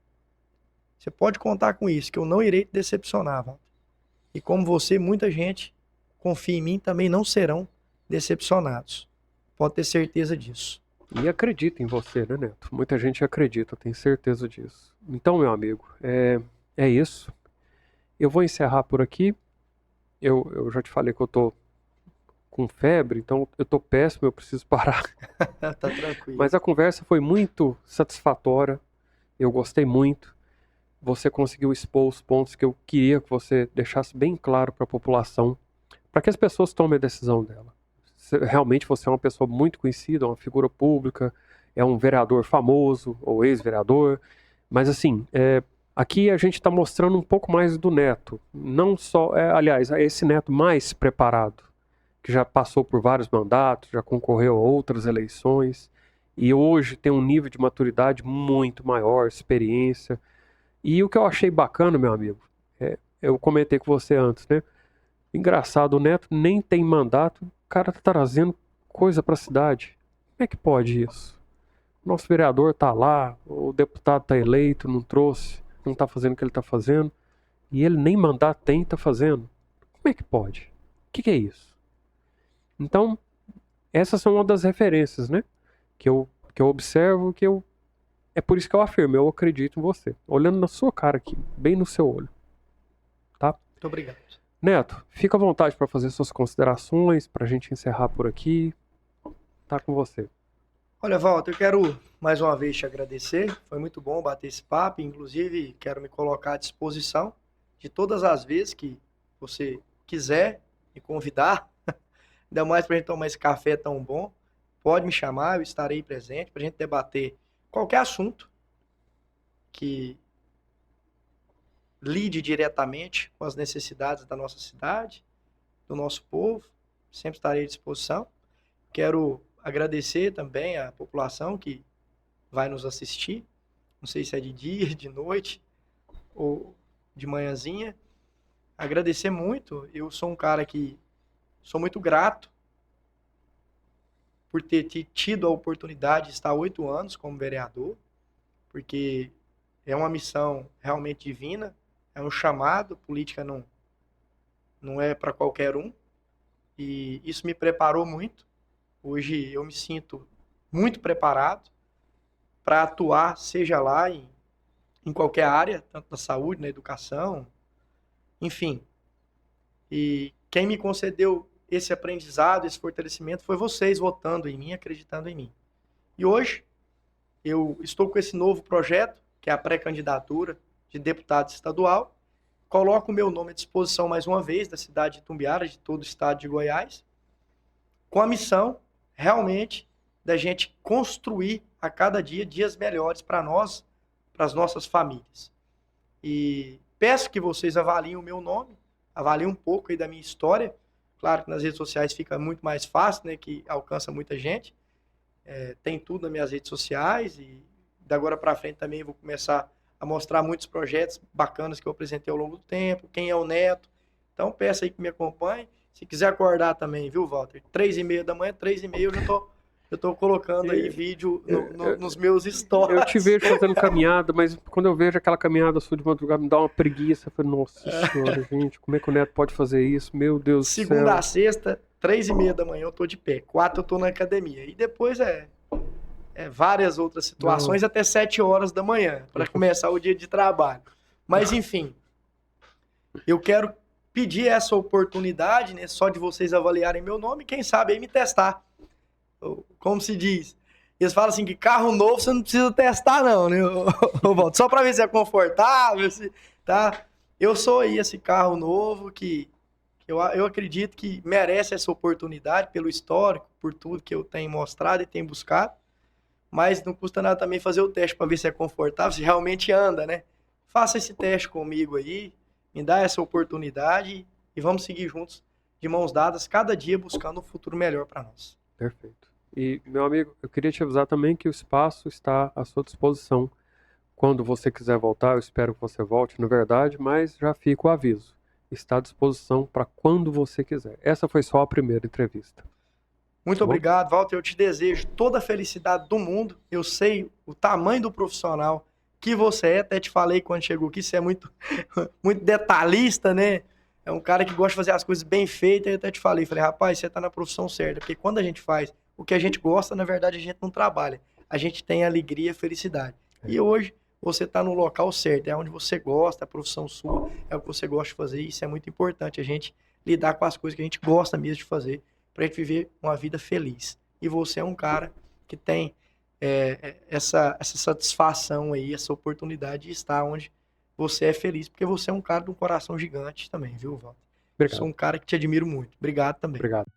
Você pode contar com isso, que eu não irei te decepcionar, Walter. E como você, muita gente confia em mim, também não serão decepcionados. Pode ter certeza disso. E acredita em você, né, Neto? Muita gente acredita, eu tenho certeza disso. Então, meu amigo, é isso. Eu vou encerrar por aqui. Eu já te falei que eu tô com febre, então eu tô péssimo, eu preciso parar. Tá tranquilo. Mas a conversa foi muito satisfatória. Eu gostei muito. Você conseguiu expor os pontos que eu queria que você deixasse bem claro para a população, para que as pessoas tomem a decisão dela. Realmente você é uma pessoa muito conhecida, uma figura pública, é um vereador famoso ou ex-vereador, mas assim, aqui a gente está mostrando um pouco mais do Neto, não só, aliás, esse Neto mais preparado, que já passou por vários mandatos, já concorreu a outras eleições e hoje tem um nível de maturidade muito maior, experiência. E o que eu achei bacana, meu amigo, eu comentei com você antes, né? Engraçado, o Neto nem tem mandato, o cara tá trazendo coisa pra cidade. Como é que pode isso? O nosso vereador tá lá, o deputado tá eleito, não trouxe, não tá fazendo o que ele tá fazendo, e ele nem mandato tem, tá fazendo. Como é que pode? O que é isso? Então, essas são uma das referências, né? Que eu observo, é por isso que eu afirmo, eu acredito em você. Olhando na sua cara aqui, bem no seu olho. Tá? Muito obrigado. Neto, fica à vontade para fazer suas considerações, para a gente encerrar por aqui. Tá com você. Olha, Walter, eu quero mais uma vez te agradecer. Foi muito bom bater esse papo. Inclusive, quero me colocar à disposição de todas as vezes que você quiser me convidar, ainda mais para a gente tomar esse café tão bom. Pode me chamar, eu estarei presente para a gente debater qualquer assunto que lide diretamente com as necessidades da nossa cidade, do nosso povo. Sempre estarei à disposição. Quero agradecer também à população que vai nos assistir. Não sei se é de dia, de noite ou de manhãzinha. Agradecer muito. Eu sou um cara que sou muito grato por ter tido a oportunidade de estar 8 anos como vereador, porque é uma missão realmente divina, é um chamado, política não é para qualquer um, e isso me preparou muito. Hoje eu me sinto muito preparado para atuar, seja lá em qualquer área, tanto na saúde, na educação, enfim. E quem me concedeu esse aprendizado, esse fortalecimento, foi vocês votando em mim, acreditando em mim. E hoje eu estou com esse novo projeto, que é a pré-candidatura de deputado estadual. Coloco o meu nome à disposição mais uma vez da cidade de Itumbiara, de todo o estado de Goiás, com a missão realmente da gente construir a cada dia dias melhores para nós, para as nossas famílias. E peço que vocês avaliem o meu nome, avaliem um pouco aí da minha história. Claro que nas redes sociais fica muito mais fácil, né, que alcança muita gente. Tem tudo nas minhas redes sociais e da agora para frente também vou começar a mostrar muitos projetos bacanas que eu apresentei ao longo do tempo, quem é o Neto. Então peço aí que me acompanhe. Se quiser acordar também, viu, Walter? 3h30 da manhã, 3h30 eu tô colocando aí vídeo nos meus stories. Eu te vejo fazendo caminhada, mas quando eu vejo aquela caminhada sua de madrugada, me dá uma preguiça. Eu falo, nossa senhora, gente, como é que o Neto pode fazer isso? Meu Deus do céu. Segunda a sexta, 3h30 da manhã eu tô de pé, 4 eu tô na academia. E depois várias outras situações até 7 horas da manhã, para começar o dia de trabalho. Mas enfim, eu quero pedir essa oportunidade, né, só de vocês avaliarem meu nome, quem sabe aí me testar. Como se diz, eles falam assim que carro novo você não precisa testar não, né, Walter? Só para ver se é confortável, tá? Eu sou aí esse carro novo que eu acredito que merece essa oportunidade pelo histórico, por tudo que eu tenho mostrado e tenho buscado, mas não custa nada também fazer o teste para ver se é confortável, se realmente anda, né? Faça esse teste comigo aí, me dá essa oportunidade e vamos seguir juntos, de mãos dadas, cada dia buscando um futuro melhor para nós. Perfeito. E, meu amigo, eu queria te avisar também que o espaço está à sua disposição. Quando você quiser voltar, eu espero que você volte, na verdade, mas já fica o aviso. Está à disposição para quando você quiser. Essa foi só a primeira entrevista. Muito obrigado, Walter. Eu te desejo toda a felicidade do mundo. Eu sei o tamanho do profissional que você é. Até te falei quando chegou aqui, você é muito, muito detalhista, né? É um cara que gosta de fazer as coisas bem feitas. Eu até te falei, rapaz, você está na profissão certa. Porque quando a gente faz o que a gente gosta, na verdade a gente não trabalha. A gente tem alegria e felicidade. E hoje você está no local certo. É onde você gosta, a profissão sua, é o que você gosta de fazer. E isso é muito importante, a gente lidar com as coisas que a gente gosta mesmo de fazer, para a gente viver uma vida feliz. E você é um cara que tem essa satisfação aí, essa oportunidade de estar onde você é feliz, porque você é um cara de um coração gigante também, viu, Walter? Obrigado. Sou um cara que te admiro muito. Obrigado também. Obrigado.